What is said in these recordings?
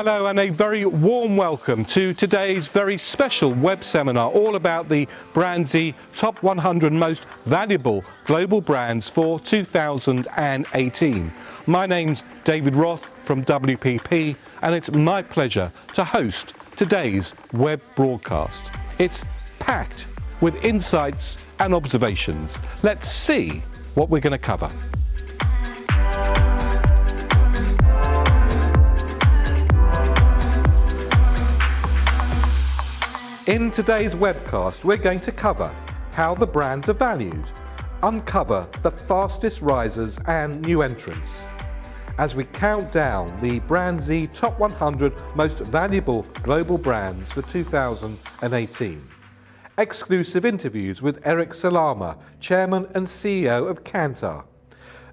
Hello and a very warm welcome to today's very special web seminar all about the BrandZ Top 100 Most Valuable Global Brands for 2018. My name's David Roth from WPP and it's my pleasure to host today's web broadcast. It's packed with insights and observations. Let's see what we're going to cover. In today's webcast, we're going to cover how the brands are valued, uncover the fastest risers and new entrants, as we count down the BrandZ Top 100 Most Valuable Global Brands for 2018. Exclusive interviews with Eric Salama, Chairman and CEO of Kantar,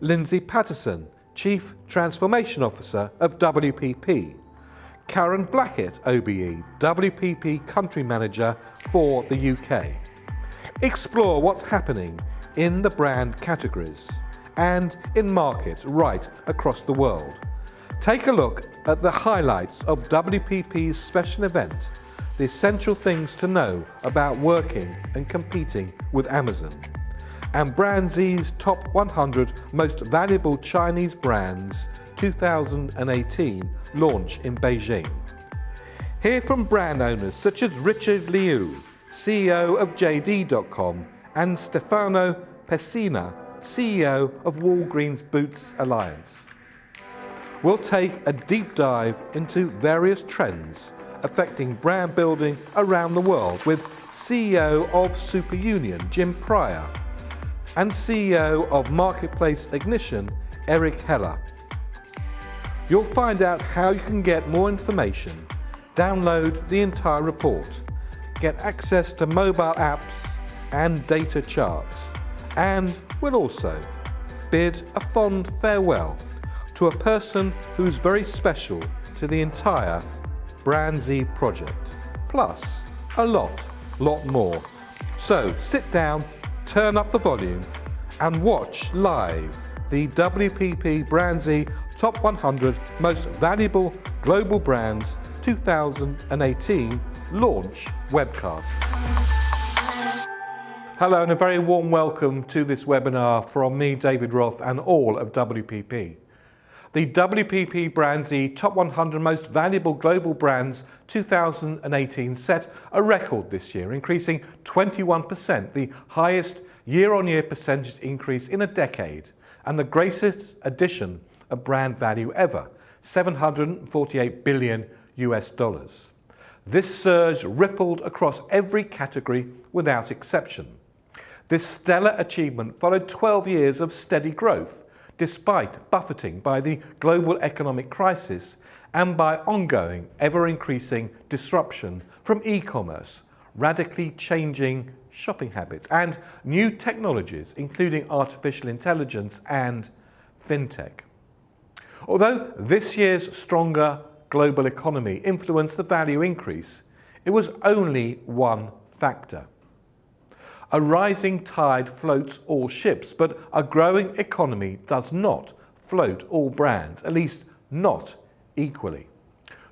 Lindsay Patterson, Chief Transformation Officer of WPP, Karen Blackett, OBE, WPP Country Manager for the UK. Explore what's happening in the brand categories and in markets right across the world. Take a look at the highlights of WPP's special event, the essential things to know about working and competing with Amazon, and BrandZ's Top 100 Most Valuable Chinese Brands 2018 launch in Beijing. Hear from brand owners such as Richard Liu, CEO of JD.com, and Stefano Pessina, CEO of Walgreens Boots Alliance. We'll take a deep dive into various trends affecting brand building around the world with CEO of Superunion, Jim Pryor, and CEO of Marketplace Ignition, Eric Heller. You'll find out how you can get more information, download the entire report, get access to mobile apps and data charts, and we'll also bid a fond farewell to a person who's very special to the entire BrandZ project, plus a lot more. So sit down, turn up the volume, and watch live the WPP BrandZ Top 100 Most Valuable Global Brands 2018 launch webcast. Hello and a very warm welcome to this webinar from me, David Roth, and all of WPP. The WPP BrandZ Top 100 Most Valuable Global Brands 2018 set a record this year, increasing 21%, the highest year-on-year percentage increase in a decade, and the greatest addition of brand value ever, $748 billion US. This surge rippled across every category without exception. This stellar achievement followed 12 years of steady growth, despite buffeting by the global economic crisis and by ongoing, ever-increasing disruption from e-commerce, radically changing shopping habits, and new technologies, including artificial intelligence and fintech. Although this year's stronger global economy influenced the value increase, it was only one factor. A rising tide floats all ships, but a growing economy does not float all brands, at least not equally.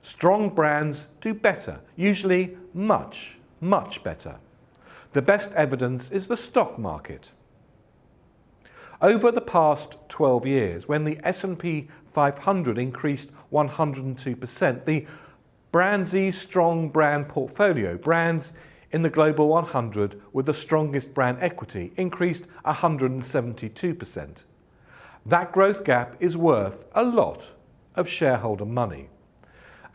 Strong brands do better, usually much better. The best evidence is the stock market. Over the past 12 years, when the S&P 500 increased 102%, the BrandZ strong brand portfolio, brands in the Global 100 with the strongest brand equity, increased 172%. That growth gap is worth a lot of shareholder money.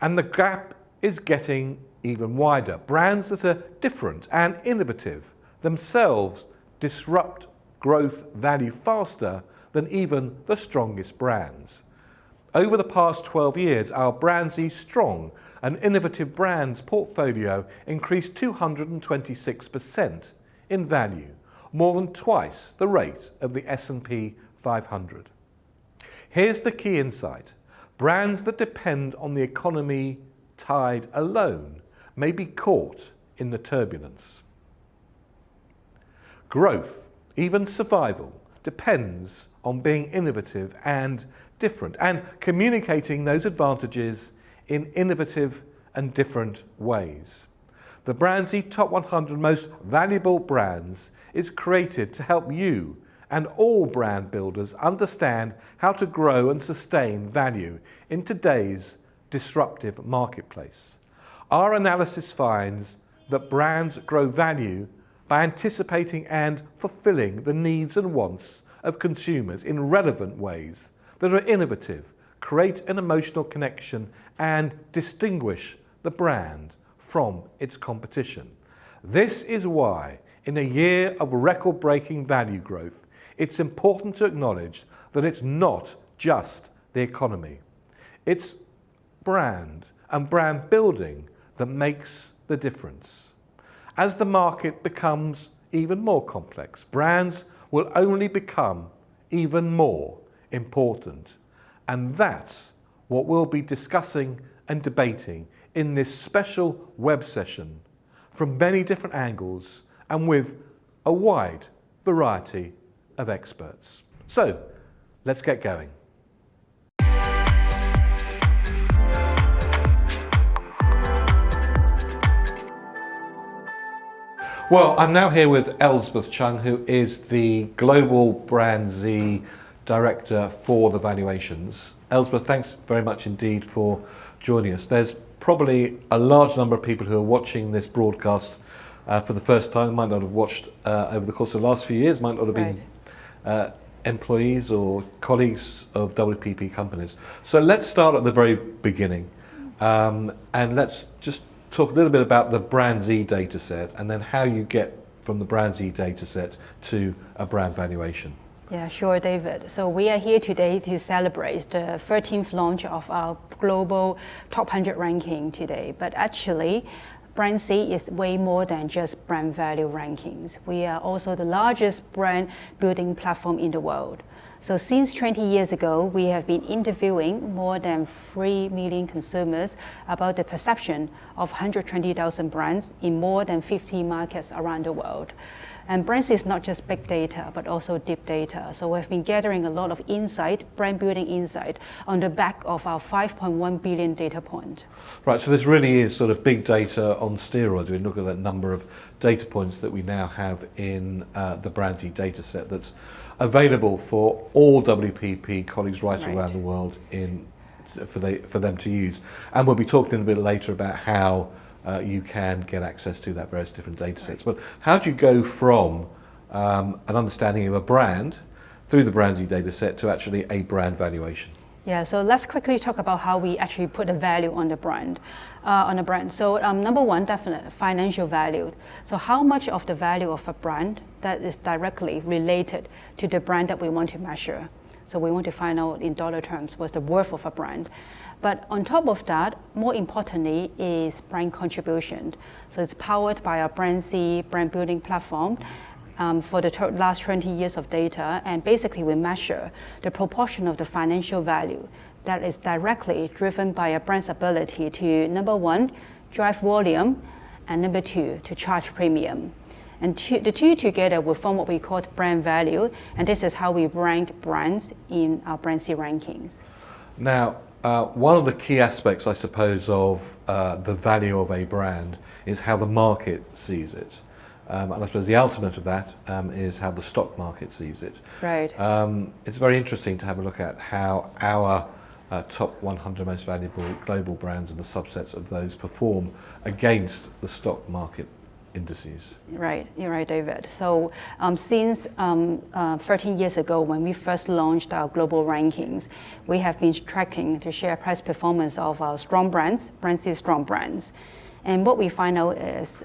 And the gap is getting even wider. Brands that are different and innovative themselves disrupt growth value faster than even the strongest brands. Over the past 12 years, our BrandZ strong and innovative brands portfolio increased 226% in value, more than twice the rate of the S&P 500. Here's the key insight. Brands that depend on the economy tide alone may be caught in the turbulence. Growth, even survival, depends on being innovative and different and communicating those advantages in innovative and different ways. The BrandZ Top 100 Most Valuable Brands is created to help you and all brand builders understand how to grow and sustain value in today's disruptive marketplace. Our analysis finds that brands grow value by anticipating and fulfilling the needs and wants of consumers in relevant ways that are innovative, create an emotional connection, and distinguish the brand from its competition. This is why, in a year of record-breaking value growth, it's important to acknowledge that it's not just the economy. It's brand and brand building that makes the difference. As the market becomes even more complex, brands will only become even more important. And that's what we'll be discussing and debating in this special web session from many different angles and with a wide variety of experts. So, let's get going. Well, I'm now here with Elspeth Chung, who is the Global BrandZ Director for the Valuations. Elspeth, thanks very much indeed for joining us. There's probably a large number of people who are watching this broadcast for the first time, might not have watched over the course of the last few years, might not have been employees or colleagues of WPP companies. So let's start at the very beginning and let's just talk a little bit about the BrandZ data set and then how you get from the BrandZ data set to a brand valuation. Yeah, sure, David. So we are here today to celebrate the 13th launch of our global top 100 ranking today. But actually, BrandZ is way more than just brand value rankings. We are also the largest brand building platform in the world. So since 20 years ago, we have been interviewing more than 3 million consumers about the perception of 120,000 brands in more than 50 markets around the world. And BrandZ is not just big data, but also deep data. So we've been gathering a lot of insight, brand building insight, on the back of our 5.1 billion data point. Right, so this really is sort of big data on steroids. We look at that number of data points that we now have in the BrandZ data set that's available for all WPP colleagues right around the world for them to use. And we'll be talking a bit later about how you can get access to that various different data sets. But how do you go from an understanding of a brand through the BrandZ data set to actually a brand valuation? Yeah, so let's quickly talk about how we actually put a value on the brand. So number one, definitely financial value. So how much of the value of a brand that is directly related to the brand that we want to measure. So we want to find out in dollar terms what's the worth of a brand. But on top of that, more importantly, is brand contribution. So it's powered by our BrandZ brand building platform for the last 20 years of data. And basically, we measure the proportion of the financial value that is directly driven by a brand's ability to, number one, drive volume, and number two, to charge premium. And the two together will form what we call brand value. And this is how we rank brands in our BrandZ rankings. Now, one of the key aspects, I suppose, of the value of a brand is how the market sees it. And I suppose the ultimate of that is how the stock market sees it. Right. It's very interesting to have a look at how our top 100 most valuable global brands and the subsets of those perform against the stock market indices. Right, you're right, David. So since 13 years ago, when we first launched our global rankings, we have been tracking the share price performance of our strong brands, BrandZ strong brands. And what we find out is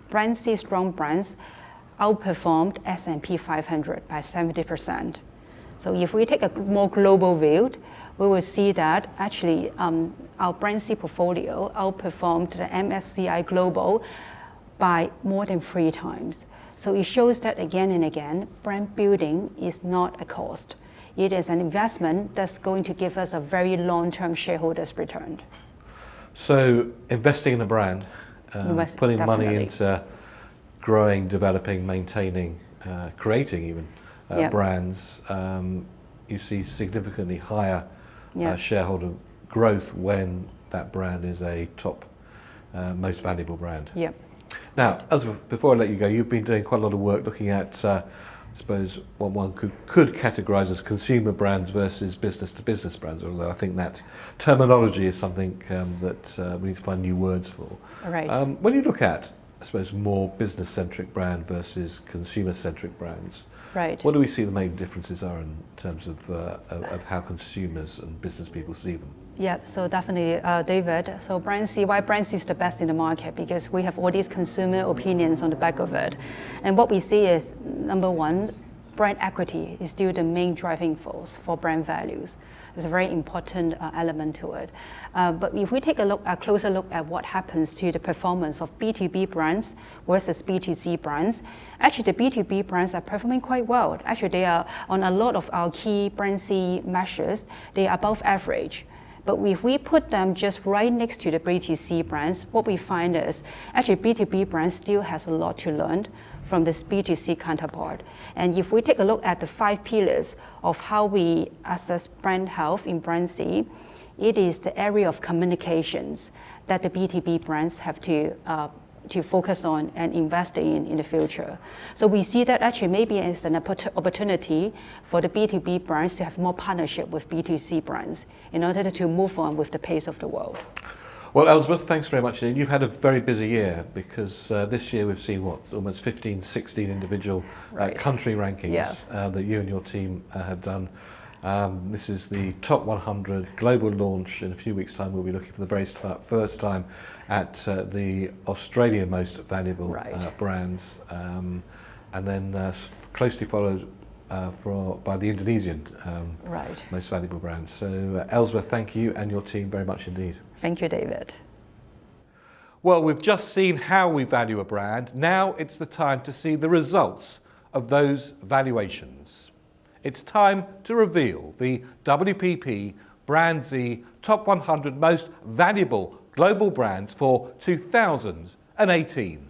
BrandZ strong brands outperformed S&P 500 by 70%. So if we take a more global view, we will see that actually our BrandZ portfolio outperformed the MSCI Global by more than 3 times. So it shows that again and again, brand building is not a cost. It is an investment that's going to give us a very long-term shareholders return. So investing in a brand, putting definitely money into growing, developing, maintaining, creating even brands, you see significantly higher shareholder growth when that brand is a top most valuable brand. Yeah. Now, before I let you go, you've been doing quite a lot of work looking at, I suppose, what one could categorise as consumer brands versus business-to-business brands, although I think that terminology is something that we need to find new words for. Right. When you look at, I suppose, more business-centric brand versus consumer-centric brands, Right. what do we see the main differences are in terms of how consumers and business people see them? Yeah, so definitely, David. So BrandZ, why BrandZ is the best in the market? Because we have all these consumer opinions on the back of it. And what we see is, number one, brand equity is still the main driving force for brand values. It's a very important element to it. But if we take a closer look at what happens to the performance of B2B brands versus B2C brands, actually the B2B brands are performing quite well. Actually, they are on a lot of our key BrandZ measures, they are above average. But if we put them just right next to the B2C brands, what we find is actually B2B brands still has a lot to learn from this B2C counterpart. And if we take a look at the 5 pillars of how we assess brand health in BrandZ, it is the area of communications that the B2B brands have to focus on and invest in the future. So we see that actually maybe it's an opportunity for the B2B brands to have more partnership with B2C brands in order to move on with the pace of the world. Well, Elizabeth, thanks very much indeed. You've had a very busy year because this year we've seen almost 15, 16 individual country rankings that you and your team have done. This is the top 100 global launch. In a few weeks' time, we'll be looking for the very first time at the Australian most valuable brands, and then closely followed by the Indonesian most valuable brands. So, Elizabeth, thank you and your team very much indeed. Thank you, David. Well, we've just seen how we value a brand. Now it's the time to see the results of those valuations. It's time to reveal the WPP BrandZ Top 100 Most Valuable Global Brands for 2018.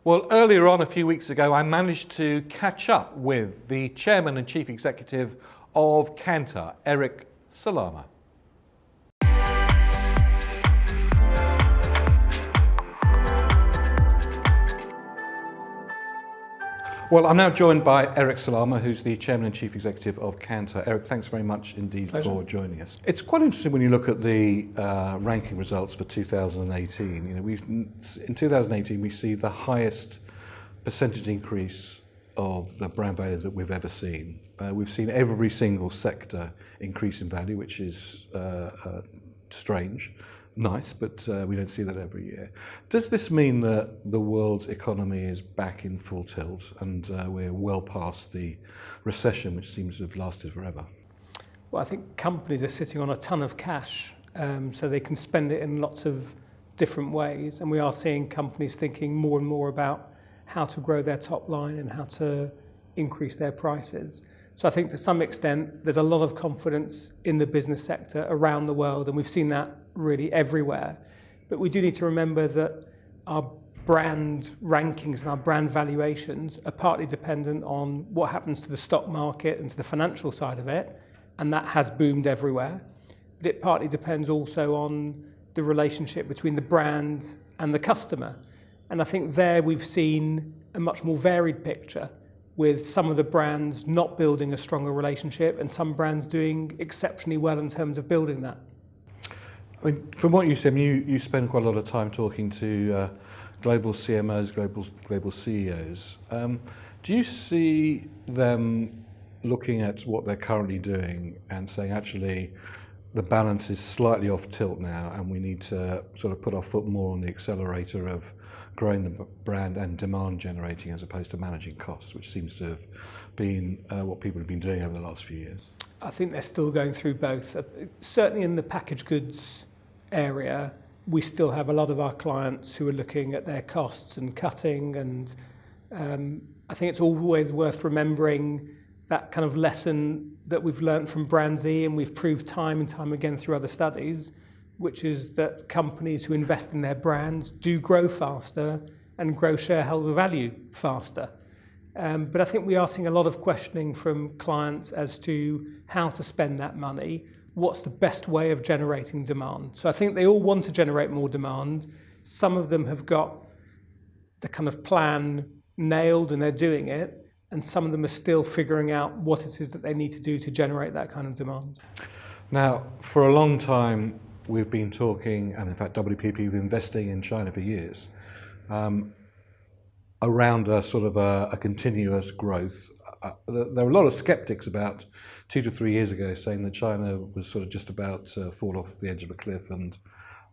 Well, earlier on, a few weeks ago, I managed to catch up with the Chairman and Chief Executive of Kantar, Eric Salama. Well, I'm now joined by Eric Salama, who's the Chairman and Chief Executive of Kantar. Eric, thanks very much indeed for joining us. It's quite interesting when you look at the ranking results for 2018. You know, in 2018 we see the highest percentage increase of the brand value that we've ever seen. We've seen every single sector increase in value, which is strange. Nice, but we don't see that every year. Does this mean that the world's economy is back in full tilt and we're well past the recession, which seems to have lasted forever? Well, I think companies are sitting on a ton of cash, so they can spend it in lots of different ways. And we are seeing companies thinking more and more about how to grow their top line and how to increase their prices. So I think to some extent, there's a lot of confidence in the business sector around the world, and we've seen that really everywhere. But we do need to remember that our brand rankings and our brand valuations are partly dependent on what happens to the stock market and to the financial side of it, and that has boomed everywhere. But it partly depends also on the relationship between the brand and the customer. And I think there we've seen a much more varied picture, with some of the brands not building a stronger relationship and some brands doing exceptionally well in terms of building that. I mean, from what you said, you spend quite a lot of time talking to global CMOs, global CEOs. Do you see them looking at what they're currently doing and saying, actually, the balance is slightly off tilt now and we need to sort of put our foot more on the accelerator of growing the brand and demand generating as opposed to managing costs, which seems to have been what people have been doing over the last few years? I think they're still going through both. Certainly in the packaged goods area, we still have a lot of our clients who are looking at their costs and cutting, and I think it's always worth remembering that kind of lesson that we've learned from BrandZ, and we've proved time and time again through other studies, which is that companies who invest in their brands do grow faster and grow shareholder value faster. But I think we are seeing a lot of questioning from clients as to how to spend that money, what's the best way of generating demand. So I think they all want to generate more demand. Some of them have got the kind of plan nailed and they're doing it, and some of them are still figuring out what it is that they need to do to generate that kind of demand. Now, for a long time, we've been talking, and in fact WPP has been investing in China for years, around a sort of a continuous growth. There were a lot of skeptics about 2 to 3 years ago saying that China was sort of just about to fall off the edge of a cliff and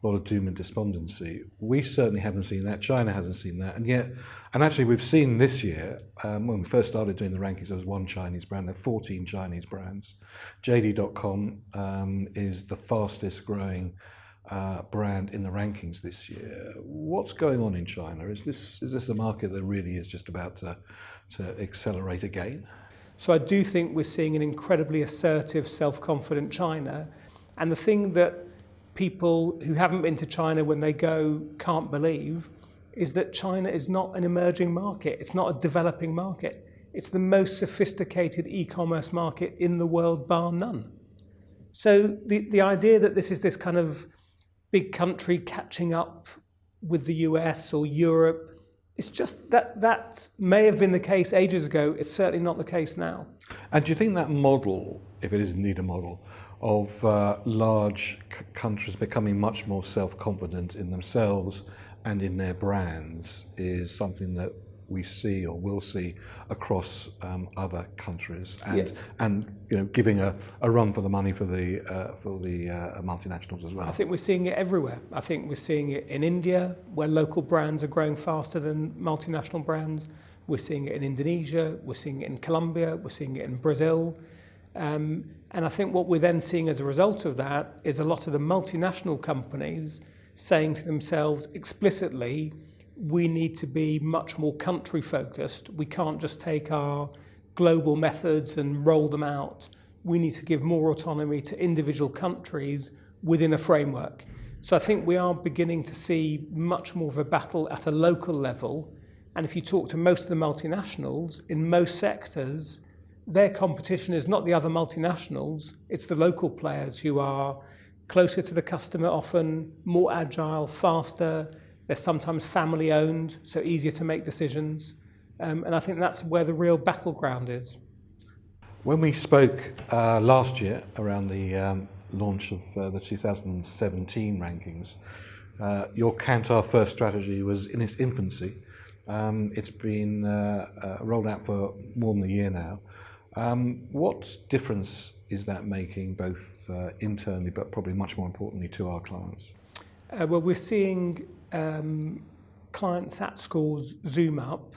a lot of doom and despondency. We certainly haven't seen that. China hasn't seen that. And actually we've seen this year, when we first started doing the rankings, there was one Chinese brand, there are 14 Chinese brands. JD.com is the fastest growing brand in the rankings this year. What's going on in China? Is this a market that really is just about to accelerate again? So I do think we're seeing an incredibly assertive, self-confident China. And the thing that people who haven't been to China when they go can't believe is that China is not an emerging market. It's not a developing market. It's the most sophisticated e-commerce market in the world, bar none. So the idea that this is this kind of big country catching up with the US or Europe, it's just that may have been the case ages ago. It's certainly not the case now. And do you think that model, if it is indeed a model, of large countries becoming much more self-confident in themselves and in their brands is something that we see or will see across other countries, and you know, giving a run for the money for the multinationals as well? I think we're seeing it everywhere. I think we're seeing it in India, where local brands are growing faster than multinational brands. We're seeing it in Indonesia. We're seeing it in Colombia. We're seeing it in Brazil. And I think what we're then seeing as a result of that is a lot of the multinational companies saying to themselves explicitly, we need to be much more country focused. We can't just take our global methods and roll them out. We need to give more autonomy to individual countries within a framework. So I think we are beginning to see much more of a battle at a local level And if you talk to most of the multinationals, in most sectors, their competition is not the other multinationals, it's the local players who are closer to the customer often, more agile, faster. They're sometimes family owned, so easier to make decisions. And I think that's where the real battleground is. When we spoke last year around the launch of the 2017 rankings, your Kantar First strategy was in its infancy. It's been rolled out for more than a year now. What difference is that making both internally but probably much more importantly to our clients? Well, we're seeing client SAT scores zoom up.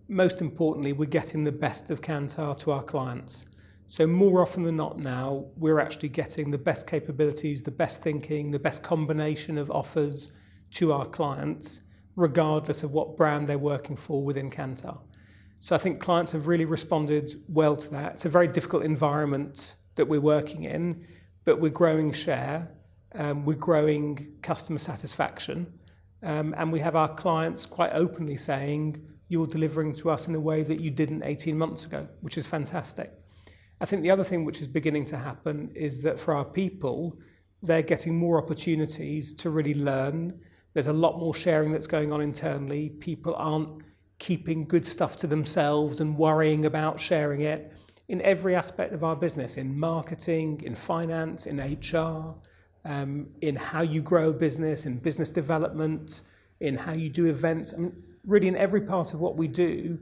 Most importantly, we're getting the best of Kantar to our clients. So more often than not now, we're actually getting the best capabilities, the best thinking, the best combination of offers to our clients, regardless of what brand they're working for within Kantar. So I think clients have really responded well to that. It's a very difficult environment that we're working in, but we're growing share, we're growing customer satisfaction, and we have our clients quite openly saying, you're delivering to us in a way that you didn't 18 months ago, which is fantastic. I think the other thing which is beginning to happen is that for our people, they're getting more opportunities to really learn. There's a lot more sharing that's going on internally. People aren't keeping good stuff to themselves and worrying about sharing it in every aspect of our business, in marketing, in finance, in HR, in how you grow a business, in business development, in how you do events. I mean, really in every part of what we do,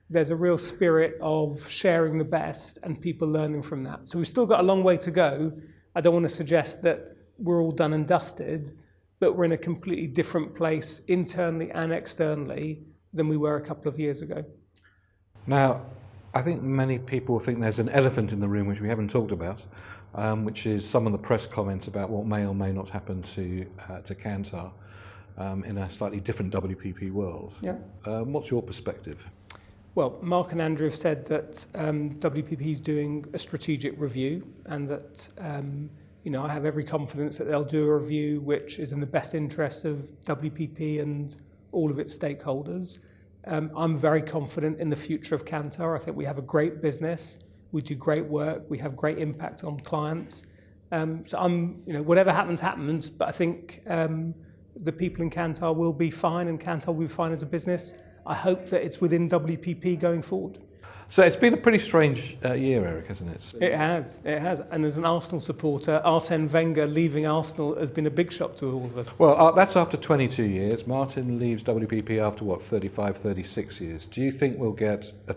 there's a real spirit of sharing the best and people learning from that. So we've still got a long way to go. I don't want to suggest that we're all done and dusted, but we're in a completely different place internally and externally than we were a couple of years ago. Now, I think many people think there's an elephant in the room which we haven't talked about, which is some of the press comments about what may or may not happen to Kantar in a slightly different WPP world. Yeah. What's your perspective? Well, Mark and Andrew have said that WPP is doing a strategic review, and that I have every confidence that they'll do a review which is in the best interests of WPP and all of its stakeholders. I'm very confident in the future of Kantar. I think we have a great business, we do great work, we have great impact on clients. So whatever happens, happens, but I think the people in Kantar will be fine, and Kantar will be fine as a business. I hope that it's within WPP going forward. So it's been a pretty strange year, Eric, hasn't it? It has. And as an Arsenal supporter, Arsene Wenger leaving Arsenal has been a big shock to all of us. Well, that's after 22 years. Martin leaves WPP after, 35, 36 years. Do you think we'll get a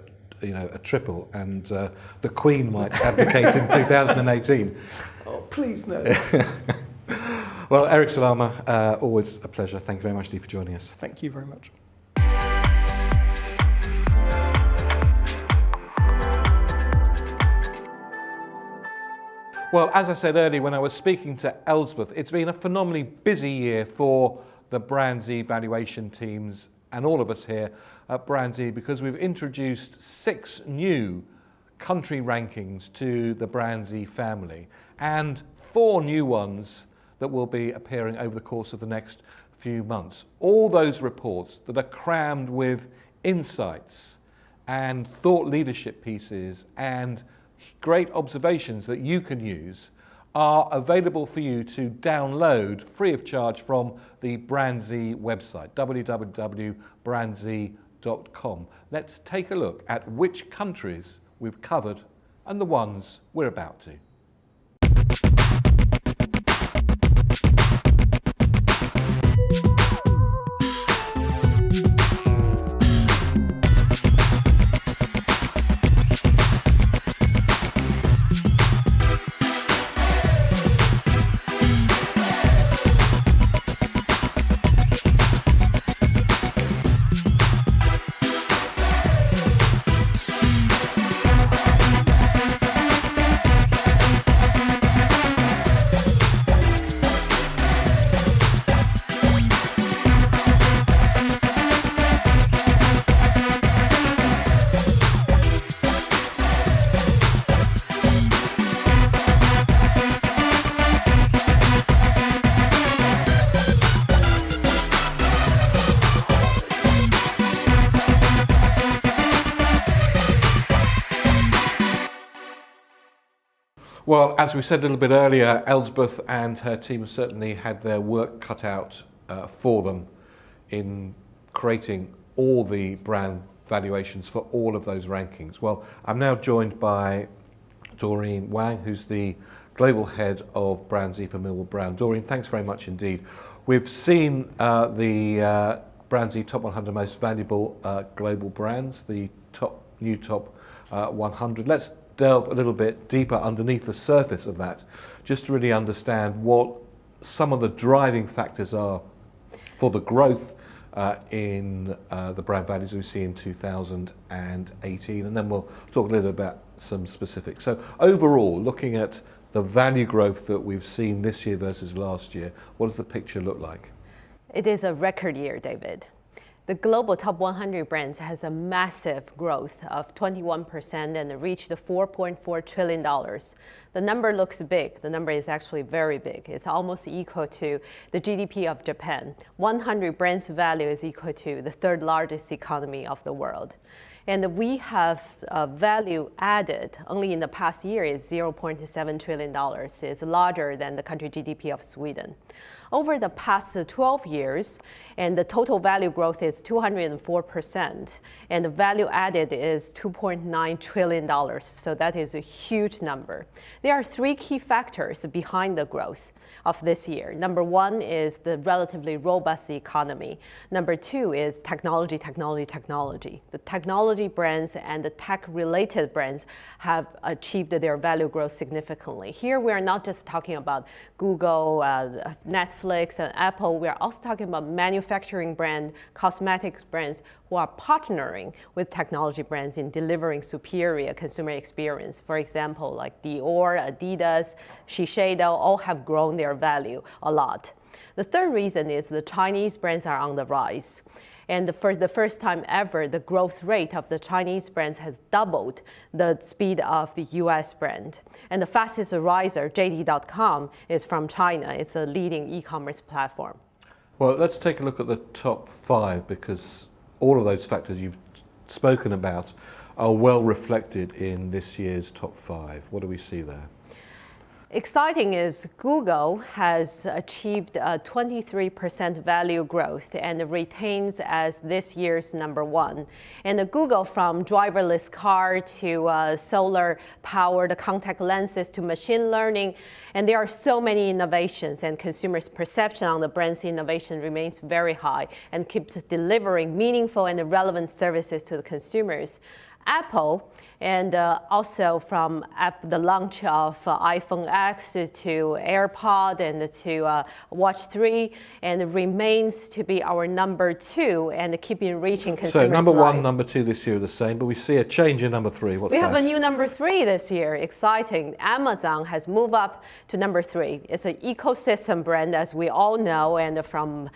triple and the Queen might abdicate in 2018? Oh, please no. Well, Eric Salama, always a pleasure. Thank you very much indeed for joining us. Thank you very much. Well, as I said earlier when I was speaking to Elspeth, it's been a phenomenally busy year for the BrandZ valuation teams and all of us here at BrandZ, because we've introduced 6 new country rankings to the BrandZ family and 4 new ones that will be appearing over the course of the next few months. All those reports that are crammed with insights and thought leadership pieces and great observations that you can use are available for you to download free of charge from the BrandZ website, www.brandz.com. Let's take a look at which countries we've covered and the ones we're about to. Well, as we said a little bit earlier, Elsbeth and her team have certainly had their work cut out for them in creating all the brand valuations for all of those rankings. Well, I'm now joined by Doreen Wang, who's the Global Head of BrandZ for Millwall Brown. Doreen, thanks very much indeed. We've seen the BrandZ Top 100 Most Valuable Global Brands, the new top 100. Let's delve a little bit deeper underneath the surface of that, just to really understand what some of the driving factors are for the growth in the brand values we see in 2018, and then we'll talk a little about some specifics. So overall, looking at the value growth that we've seen this year versus last year, what does the picture look like? It is a record year, David. The global top 100 brands has a massive growth of 21% and reached $4.4 trillion. The number looks big. The number is actually very big. It's almost equal to the GDP of Japan. 100 brands value is equal to the third largest economy of the world. And we have value added only in the past year is $0.7 trillion. It's larger than the country GDP of Sweden. Over the past 12 years, and the total value growth is 204%, and the value added is $2.9 trillion. So that is a huge number. There are three key factors behind the growth of this year. Number one is the relatively robust economy. Number two is technology. The technology brands and the tech-related brands have achieved their value growth significantly. Here we are not just talking about Google, Netflix, and Apple. We are also talking about manufacturing brand, cosmetics brands who are partnering with technology brands in delivering superior consumer experience. For example, like Dior, Adidas, Shiseido all have grown their value a lot. The third reason is the Chinese brands are on the rise. And for the first time ever, the growth rate of the Chinese brands has doubled the speed of the US brand. And the fastest riser, JD.com, is from China. It's a leading e-commerce platform. Well, let's take a look at the top 5, because all of those factors you've spoken about are well reflected in this year's top 5. What do we see there? Exciting is Google has achieved a 23% value growth and retains as this year's number 1. And the Google, from driverless car to solar-powered contact lenses to machine learning, and there are so many innovations, and consumers' perception on the brand's innovation remains very high and keeps delivering meaningful and relevant services to the consumers. Apple, and also from the launch of iPhone X to AirPod and to Watch 3, and remains to be our number 2 and keeping reaching consumers. So number 1, life. number 2 this year are the same, but we see a change in number 3. What's We that? have a new number 3 this year. Exciting. Amazon has moved up to number 3. It's an ecosystem brand, as we all know, and from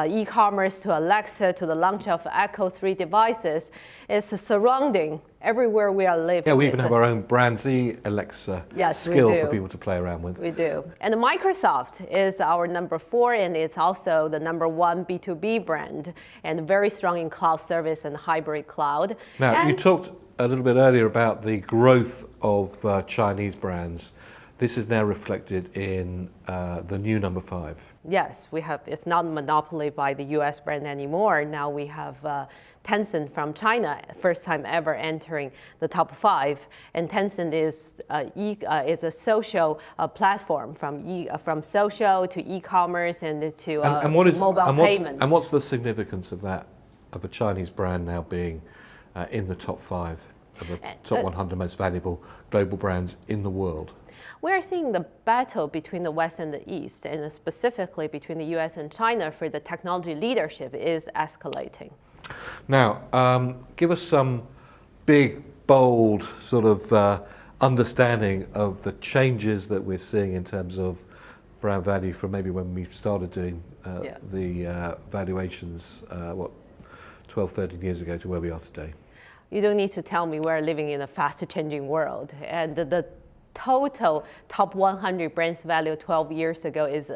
e-commerce to Alexa to the launch of Echo 3 devices, it's surrounding everywhere we are living. Yeah, we even have our own BrandZ Alexa skill for people to play around with. We do. And Microsoft is our number 4, and it's also the number 1 B2B brand, and very strong in cloud service and hybrid cloud. Now, you talked a little bit earlier about the growth of Chinese brands. This is now reflected in the new number 5. Yes, we have. It's not a monopoly by the US brand anymore. Now we have Tencent from China, first time ever entering the top 5. And Tencent is a social platform, from social to e-commerce and to mobile payments. And what's the significance of that, of a Chinese brand now being in the top 5 of the top 100 most valuable global brands in the world? We're seeing the battle between the West and the East, and specifically between the US and China for the technology leadership is escalating. Now, give us some big, bold sort of understanding of the changes that we're seeing in terms of brand value from maybe when we started doing the valuations, 12, 13 years ago to where we are today. You don't need to tell me we're living in a fast-changing world, and the total top 100 brands value 12 years ago is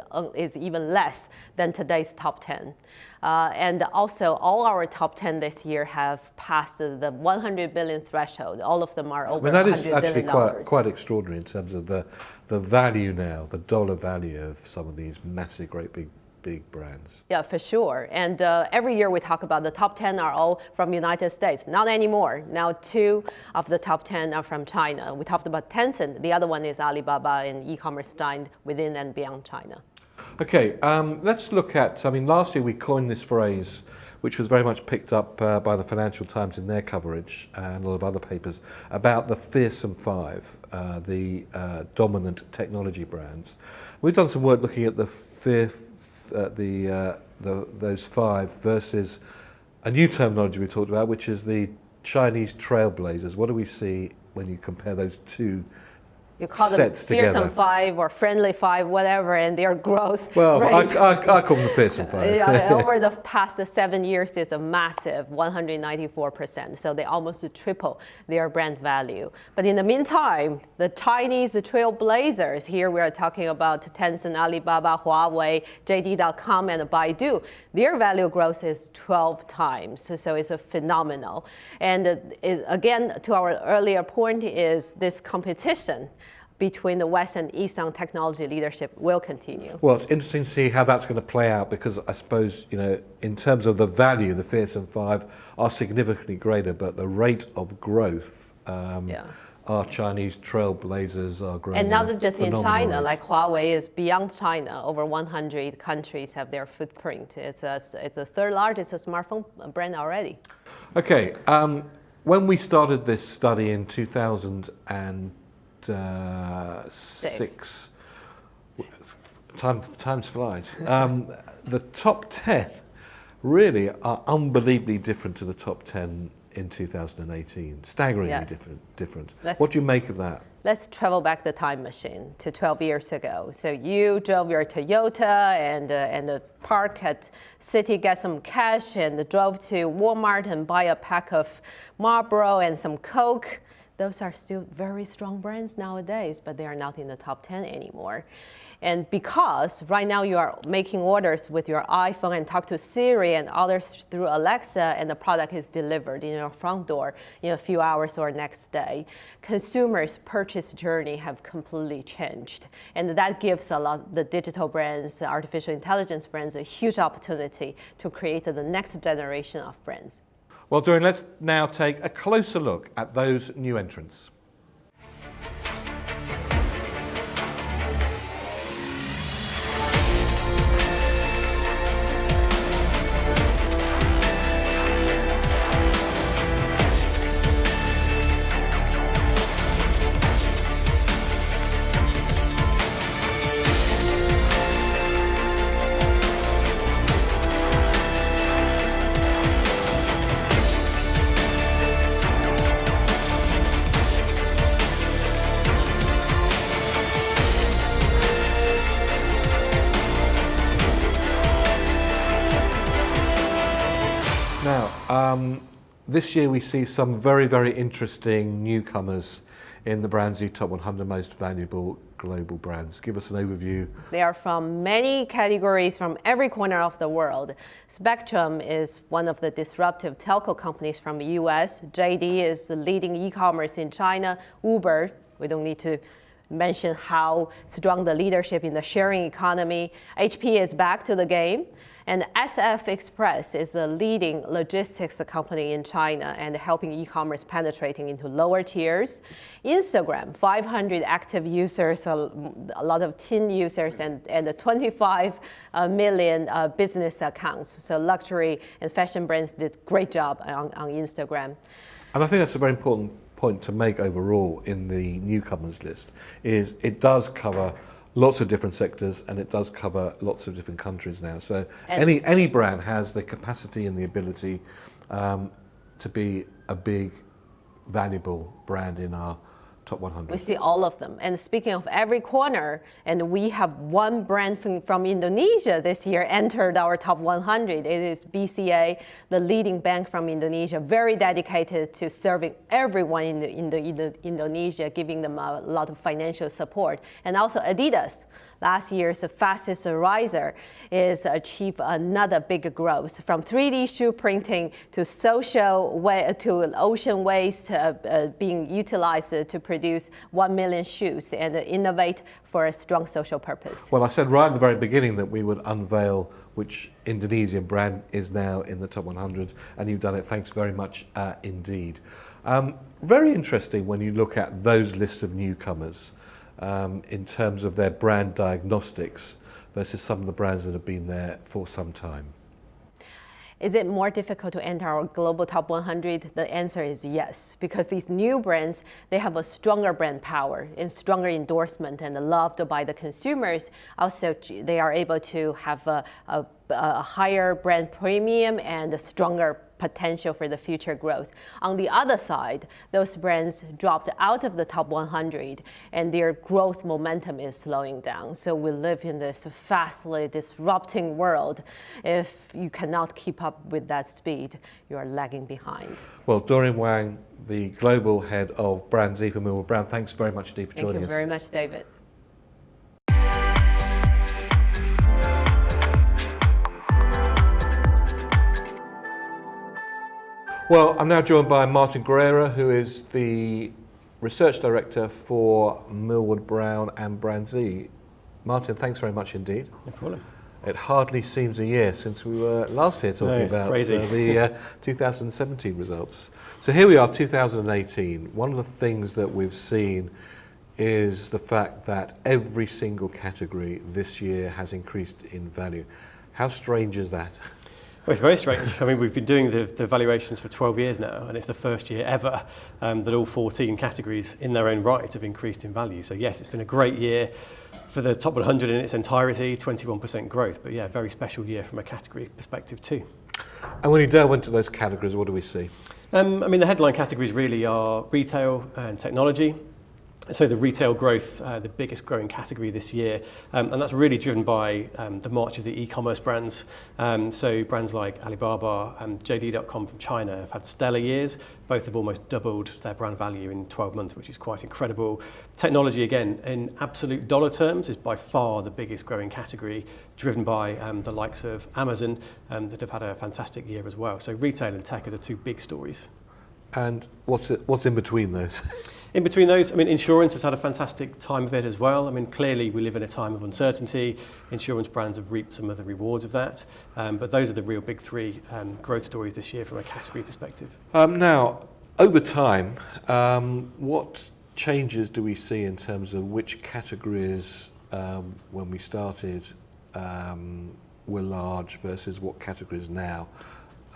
even less than today's top 10. And also, all our top 10 this year have passed the 100 billion threshold. All of them are over $100 billion. That is actually quite extraordinary in terms of the value now, the dollar value of some of these massive, great big brands. Yeah, for sure. And every year we talk about the top 10 are all from United States. Not anymore. Now 2 of the top 10 are from China. We talked about Tencent. The other one is Alibaba and e-commerce giant within and beyond China. Okay, let's look at, last year we coined this phrase, which was very much picked up by the Financial Times in their coverage and a lot of other papers, about the fearsome 5, the dominant technology brands. We've done some work looking at those 5 versus a new terminology we talked about, which is the Chinese trailblazers. What do we see when you compare those two You call them fearsome 5 or friendly 5, whatever, and their growth rate. I call them the fearsome 5. Yeah, over the past 7 years, it's a massive 194%. So they almost triple their brand value. But in the meantime, the Chinese trailblazers, here we are talking about Tencent, Alibaba, Huawei, JD.com, and Baidu, their value growth is 12 times. So it's a phenomenal. And again, to our earlier point, is this competition between the West and East on technology leadership will continue. Well, it's interesting to see how that's going to play out, because I suppose, in terms of the value, the fearsome 5 are significantly greater, but the rate of growth, our Chinese trailblazers are growing. And not just in China, rate. like Huawei is beyond China. Over 100 countries have their footprint. It's the third largest smartphone brand already. Okay, when we started this study in 2006, time flies. The top 10 really are unbelievably different to the top 10 in 2018. Staggeringly different. What do you make of that? Let's travel back the time machine to 12 years ago. So you drove your Toyota and park at City, get some cash, and drove to Walmart and buy a pack of Marlboro and some Coke. Those are still very strong brands nowadays, but they are not in the top 10 anymore. And because right now you are making orders with your iPhone and talk to Siri and others through Alexa, and the product is delivered in your front door in a few hours or next day, consumers' purchase journey have completely changed. And that gives the digital brands, the artificial intelligence brands, a huge opportunity to create the next generation of brands. Well, Dorian, let's now take a closer look at those new entrants. Now, this year we see some very, very interesting newcomers in the BrandZ Top 100 Most Valuable Global Brands. Give us an overview. They are from many categories from every corner of the world. Spectrum is one of the disruptive telco companies from the US. JD is the leading e-commerce in China. Uber, we don't need to mention how strong the leadership in the sharing economy. HP is back to the game. And SF Express is the leading logistics company in China and helping e-commerce penetrating into lower tiers. Instagram, 500 active users, a lot of teen users, and 25 million business accounts. So luxury and fashion brands did a great job on Instagram. And I think that's a very important point to make overall in the newcomers list, is it does cover lots of different sectors, and it does cover lots of different countries now. So any brand has the capacity and the ability to be a big, valuable brand in our top 100? We see all of them. And speaking of every corner, and we have one brand from Indonesia this year entered our top 100. It is BCA, the leading bank from Indonesia, very dedicated to serving everyone in Indonesia, giving them a lot of financial support. And also Adidas, last year's fastest riser, is achieved another big growth from 3D shoe printing to to ocean waste being utilized to produce 1 million shoes and innovate for a strong social purpose. Well, I said right at the very beginning that we would unveil which Indonesian brand is now in the top 100, and you've done it. Thanks very much indeed. Very interesting when you look at those lists of newcomers in terms of their brand diagnostics versus some of the brands that have been there for some time. Is it more difficult to enter our global top 100? The answer is yes, because these new brands, they have a stronger brand power and stronger endorsement and loved by the consumers. Also, they are able to have a higher brand premium and a stronger potential for the future growth. On the other side, those brands dropped out of the top 100 and their growth momentum is slowing down. So we live in this fastly disrupting world. If you cannot keep up with that speed, you are lagging behind. Well, Doreen Wang, the global head of BrandZ for Millward Brown, thanks very much indeed for joining us. Thank you very much, David. Well, I'm now joined by Martin Guerrera, who is the Research Director for Millward Brown and BrandZ. Martin, thanks very much indeed. No problem. It hardly seems a year since we were last here talking about the 2017 results. So here we are, 2018. One of the things that we've seen is the fact that every single category this year has increased in value. How strange is that? Well, it's very strange. I mean, we've been doing the valuations for 12 years now, and it's the first year ever that all 14 categories in their own right have increased in value. So yes, it's been a great year for the top 100 in its entirety, 21% growth. But yeah, very special year from a category perspective too. And when you delve into those categories, what do we see? I mean, the headline categories really are retail and technology. So the retail growth, the biggest growing category this year, and that's really driven by the march of the e-commerce brands. So brands like Alibaba and JD.com from China have had stellar years. Both have almost doubled their brand value in 12 months, which is quite incredible. Technology, again, in absolute dollar terms, is by far the biggest growing category, driven by the likes of Amazon that have had a fantastic year as well. So retail and tech are the two big stories. And what's in between those? In between those, I mean, insurance has had a fantastic time of it as well. I mean, clearly we live in a time of uncertainty. Insurance brands have reaped some of the rewards of that. But those are the real big three growth stories this year from a category perspective. Now, over time, what changes do we see in terms of which categories, when we started, were large versus what categories now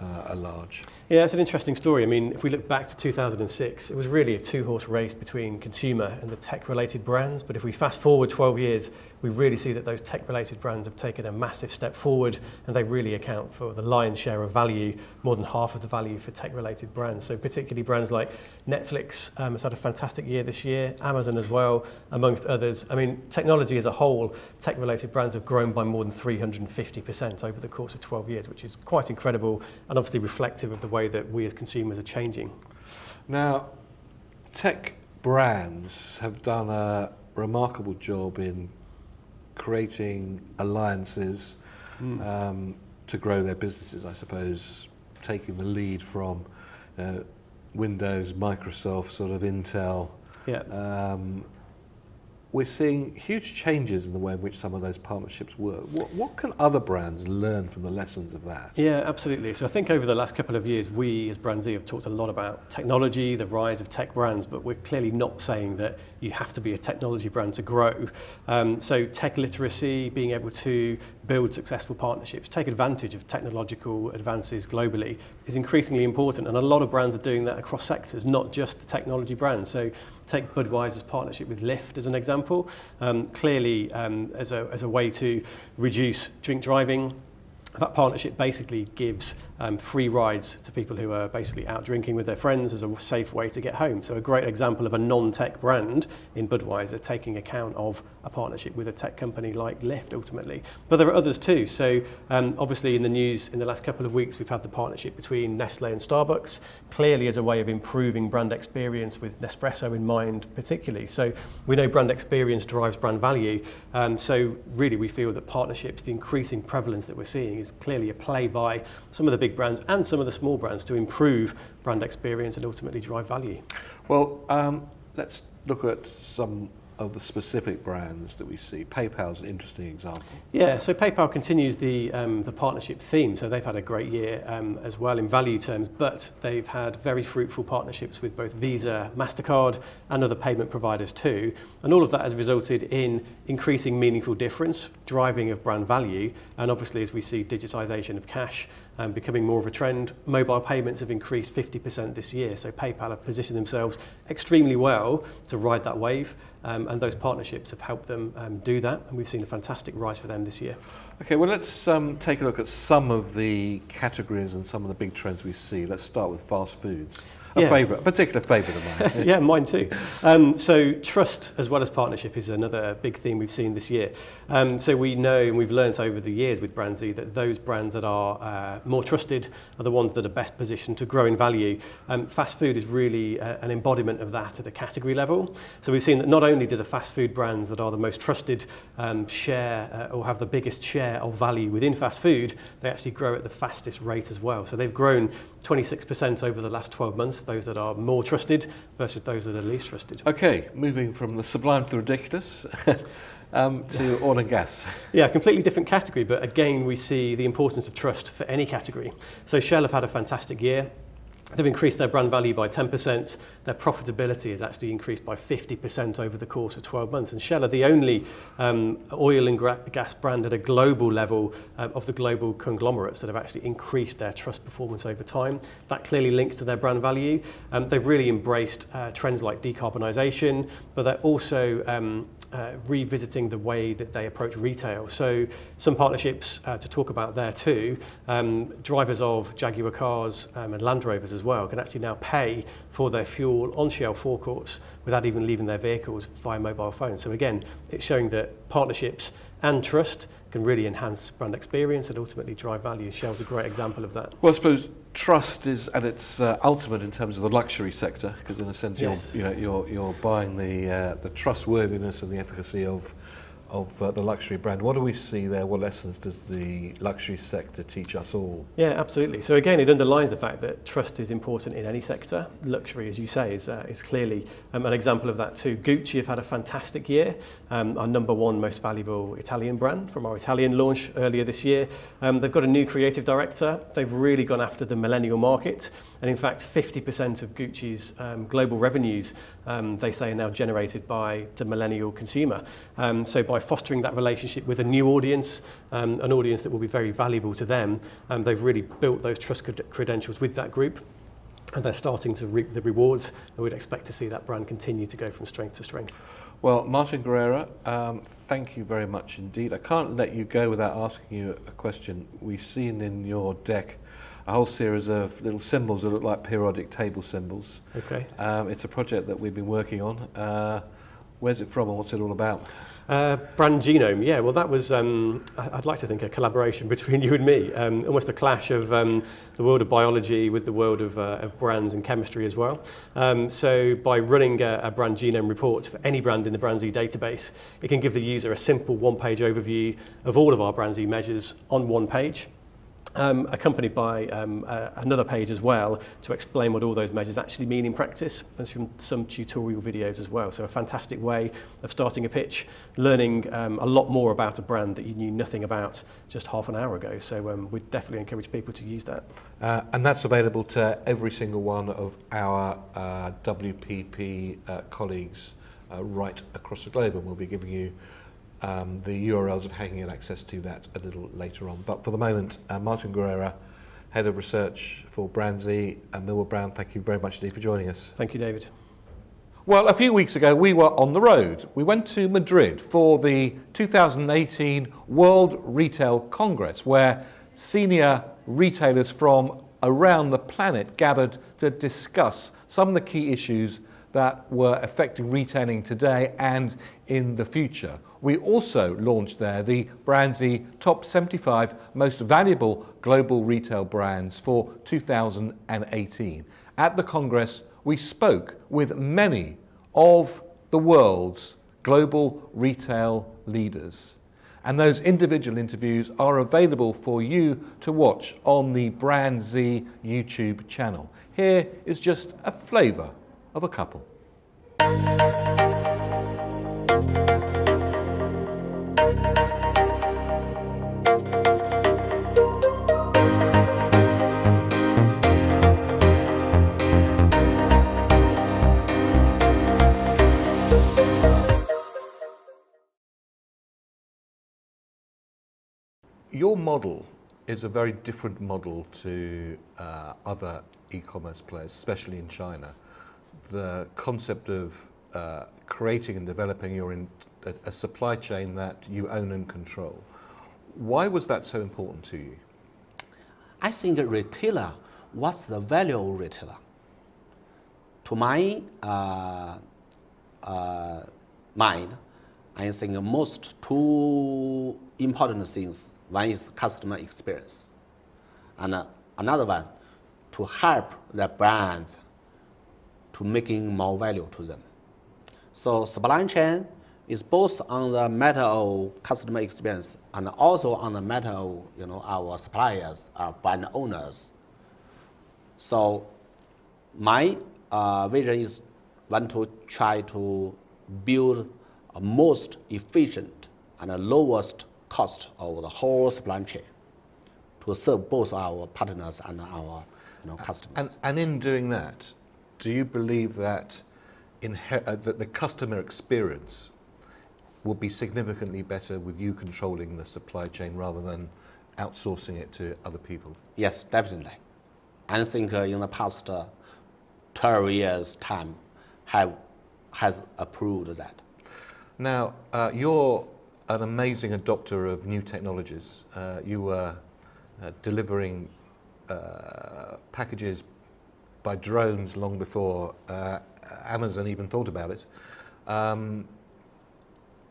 are large? Yeah, it's an interesting story. I mean, if we look back to 2006, it was really a two-horse race between consumer and the tech-related brands. But if we fast forward 12 years, we really see that those tech-related brands have taken a massive step forward, and they really account for the lion's share of value, more than half of the value for tech-related brands. So particularly brands like Netflix has had a fantastic year this year, Amazon as well, amongst others. I mean, technology as a whole, tech-related brands have grown by more than 350% over the course of 12 years, which is quite incredible and obviously reflective of the way that we as consumers are changing. Now, tech brands have done a remarkable job in creating alliances to grow their businesses, I suppose, taking the lead from Windows, Microsoft, sort of Intel. Yeah. We're seeing huge changes in the way in which some of those partnerships work. What can other brands learn from the lessons of that? Yeah, absolutely. So I think over the last couple of years, we as BrandZ have talked a lot about technology, the rise of tech brands, but we're clearly not saying that you have to be a technology brand to grow. So tech literacy, being able to build successful partnerships, take advantage of technological advances globally is increasingly important. And a lot of brands are doing that across sectors, not just the technology brands. So take Budweiser's partnership with Lyft as an example. Clearly, as a way to reduce drink driving, That partnership basically gives free rides to people who are basically out drinking with their friends as a safe way to get home. So a great example of a non-tech brand in Budweiser taking account of a partnership with a tech company like Lyft ultimately. But there are others too. So obviously in the news in the last couple of weeks, we've had the partnership between Nestle and Starbucks, clearly as a way of improving brand experience with Nespresso in mind particularly. So we know brand experience drives brand value. So really we feel that partnerships, the increasing prevalence that we're seeing is clearly a play by some of the big brands and some of the small brands to improve brand experience and ultimately drive value. Well, let's look at some of the specific brands that we see. PayPal's an interesting example. Yeah, so PayPal continues the partnership theme. So they've had a great year as well in value terms, but they've had very fruitful partnerships with both Visa, MasterCard and other payment providers too. And all of that has resulted in increasing meaningful difference, driving of brand value. And obviously as we see digitization of cash becoming more of a trend, mobile payments have increased 50% this year. So PayPal have positioned themselves extremely well to ride that wave. And those partnerships have helped them do that, and we've seen a fantastic rise for them this year. Okay, well let's take a look at some of the categories and some of the big trends we see. Let's start with fast foods. A particular favourite of mine. Yeah, mine too. So trust as well as partnership is another big theme we've seen this year. So we know and we've learnt over the years with BrandZ that those brands that are more trusted are the ones that are best positioned to grow in value. Fast food is really an embodiment of that at a category level. So we've seen that not only do the fast food brands that are the most trusted share or have the biggest share of value within fast food, they actually grow at the fastest rate as well. So they've grown 26% over the last 12 months, those that are more trusted versus those that are least trusted. Okay, moving from the sublime to the ridiculous to oil and gas. Yeah, completely different category, but again, we see the importance of trust for any category. So Shell have had a fantastic year. They've increased their brand value by 10%. Their profitability has actually increased by 50% over the course of 12 months. And Shell are the only oil and gas brand at a global level of the global conglomerates that have actually increased their trust performance over time. That clearly links to their brand value. They've really embraced trends like decarbonisation, but they're also revisiting the way that they approach retail. So some partnerships to talk about there too. Drivers of Jaguar cars and Land Rovers as well can actually now pay for their fuel on Shell forecourts without even leaving their vehicles via mobile phone. So again, it's showing that partnerships and trust can really enhance brand experience and ultimately drive value. Shell's a great example of that. Well, I suppose trust is at its ultimate in terms of the luxury sector, because in a sense you're buying the trustworthiness and the efficacy of the luxury brand. What do we see there? What lessons does the luxury sector teach us all? Yeah, absolutely. So again, it underlines the fact that trust is important in any sector. Luxury, as you say, is clearly an example of that too. Gucci have had a fantastic year, our #1 most valuable Italian brand from our Italian launch earlier this year. They've got a new creative director. They've really gone after the millennial market. And in fact, 50% of Gucci's global revenues, they say, are now generated by the millennial consumer. So by fostering that relationship with a new audience, an audience that will be very valuable to them, they've really built those trust credentials with that group. And they're starting to reap the rewards. And we'd expect to see that brand continue to go from strength to strength. Well, Martin Guerrera, thank you very much indeed. I can't let you go without asking you a question. We've seen in your deck a whole series of little symbols that look like periodic table symbols. Okay. It's a project that we've been working on. Where's it from and what's it all about? Brand Genome, yeah, well that was, I'd like to think, a collaboration between you and me, almost a clash of the world of biology with the world of brands and chemistry as well. So by running a Brand Genome report for any brand in the BrandZ database, it can give the user a simple one-page overview of all of our BrandZ measures on one page. Accompanied by another page as well to explain what all those measures actually mean in practice, and some tutorial videos as well. So a fantastic way of starting a pitch, learning a lot more about a brand that you knew nothing about just half an hour ago. So we'd definitely encourage people to use that. And that's available to every single one of our WPP colleagues right across the globe, and we'll be giving you the URLs of how you can get access to that a little later on. But for the moment, Martin Guerrera, Head of Research for BrandZ, and Millward Brown, thank you very much indeed for joining us. Thank you, David. Well, a few weeks ago, we were on the road. We went to Madrid for the 2018 World Retail Congress, where senior retailers from around the planet gathered to discuss some of the key issues that were affecting retailing today and in the future. We also launched there the BrandZ Top 75 Most Valuable Global Retail Brands for 2018. At the Congress, we spoke with many of the world's global retail leaders. And those individual interviews are available for you to watch on the BrandZ YouTube channel. Here is just a flavour of a couple. Your model is a very different model to other e-commerce players, especially in China. The concept of creating and developing a supply chain that you own and control. Why was that so important to you? I think a retailer, what's the value of retailer? To my mind, I think most two important things. One is customer experience, and another one to help the brands to making more value to them. So supply chain is both on the matter of customer experience and also on the matter of our suppliers, our brand owners. So my vision is want to try to build a most efficient and the lowest cost of the whole supply chain to serve both our partners and our customers. And in doing that, do you believe that that the customer experience will be significantly better with you controlling the supply chain rather than outsourcing it to other people? Yes, definitely. I think in the past 12 years' time has approved that. Now, you're an amazing adopter of new technologies. You were delivering packages by drones long before Amazon even thought about it.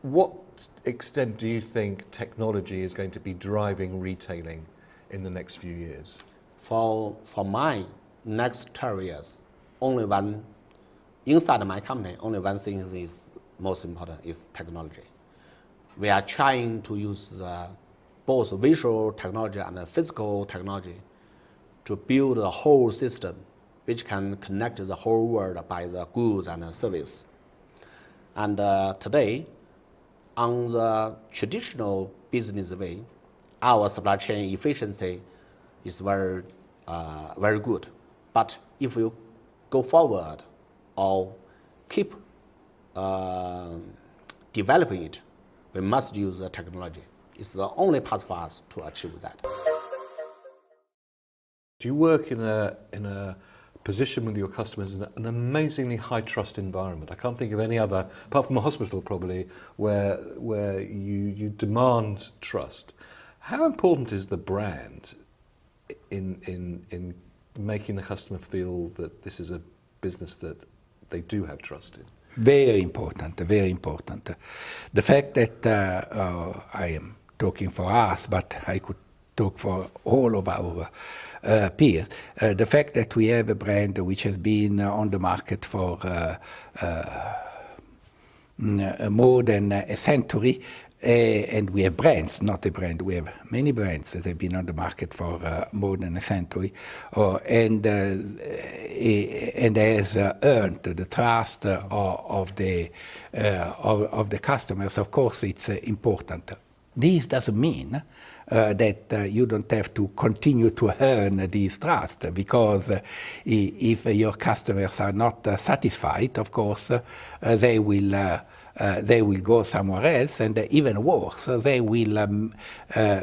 What extent do you think technology is going to be driving retailing in the next few years? For my next 12 years, only one, inside my company, only one thing is most important is technology. We are trying to use both visual technology and physical technology to build a whole system which can connect the whole world by the goods and service. And today, on the traditional business way, our supply chain efficiency is very good. But if you go forward or keep developing it, we must use the technology. It's the only path for us to achieve that. You work in a position with your customers in an amazingly high trust environment. I can't think of any other, apart from a hospital probably, where you demand trust. How important is the brand in making the customer feel that this is a business that they do have trust in? Very important, very important. The fact that I am talking for us, but I could talk for all of our peers, the fact that we have a brand which has been on the market for more than a century, and we have brands, not a brand, we have many brands that have been on the market for more than a century, and has earned the trust of the customers. Of course, it's important. This doesn't mean that you don't have to continue to earn this trust, because if your customers are not satisfied, of course, they will go somewhere else, and even worse, they will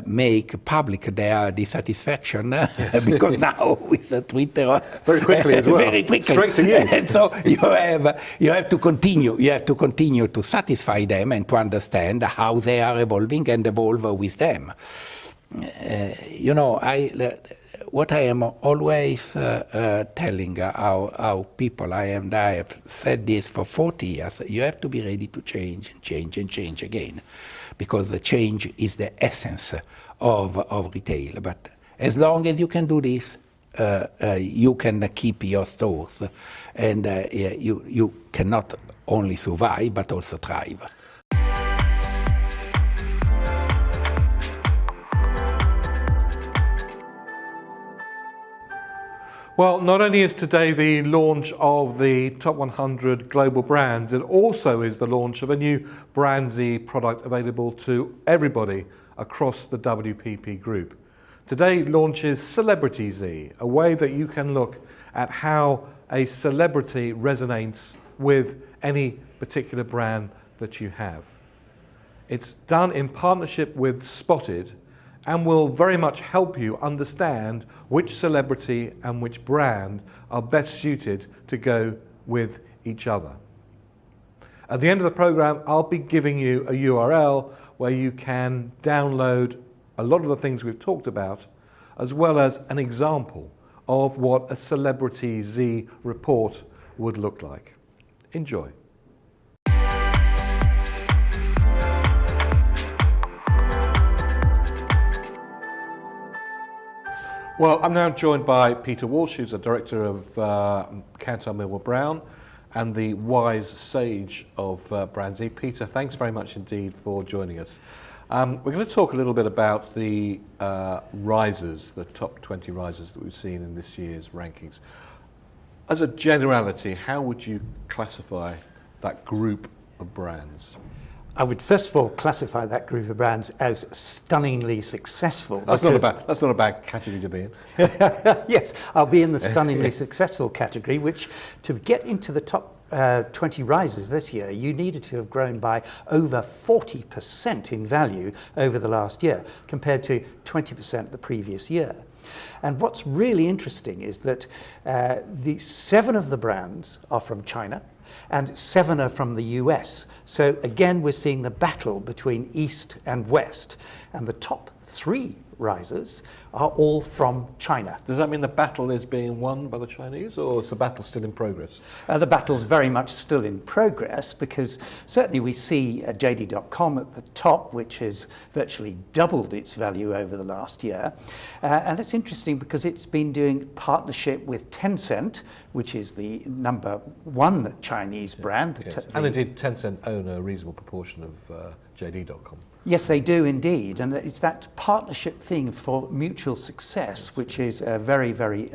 make public their dissatisfaction, yes. Because now with Twitter, very quickly as well, very quickly, straight to you. And so you have to continue to satisfy them and to understand how they are evolving and evolve with them. you know, what I am always telling our people, I have said this for 40 years, you have to be ready to change and change and change again, because the change is the essence of retail. But as long as you can do this, you can keep your stores, and you cannot only survive but also thrive. Well, not only is today the launch of the top 100 global brands, it also is the launch of a new BrandZ product available to everybody across the WPP group. Today launches Celebrity Z, a way that you can look at how a celebrity resonates with any particular brand that you have. It's done in partnership with Spotted and will very much help you understand which celebrity and which brand are best suited to go with each other. At the end of the program, I'll be giving you a URL where you can download a lot of the things we've talked about, as well as an example of what a Celebrity Z report would look like. Enjoy. Well, I'm now joined by Peter Walsh, who's the director of Cantor Millwall Brown and the wise sage of BrandZ. Peter, thanks very much indeed for joining us. We're going to talk a little bit about the risers, the top 20 risers that we've seen in this year's rankings. As a generality, how would you classify that group of brands? I would first of all classify that group of brands as stunningly successful. That's not a bad category to be in. Yes, I'll be in the stunningly successful category, which to get into the top 20 risers this year, you needed to have grown by over 40% in value over the last year, compared to 20% the previous year. And what's really interesting is that the 7 of the brands are from China, and 7 are from the US. So again, we're seeing the battle between East and West, and the top 3 risers are all from China. Does that mean the battle is being won by the Chinese, or is the battle still in progress? The battle's very much still in progress, because certainly we see JD.com at the top, which has virtually doubled its value over the last year. And it's interesting because it's been doing partnership with Tencent, which is the #1 Chinese brand. Yes. And indeed, Tencent own a reasonable proportion of JD.com. Yes, they do indeed, and it's that partnership thing for mutual success which is very, very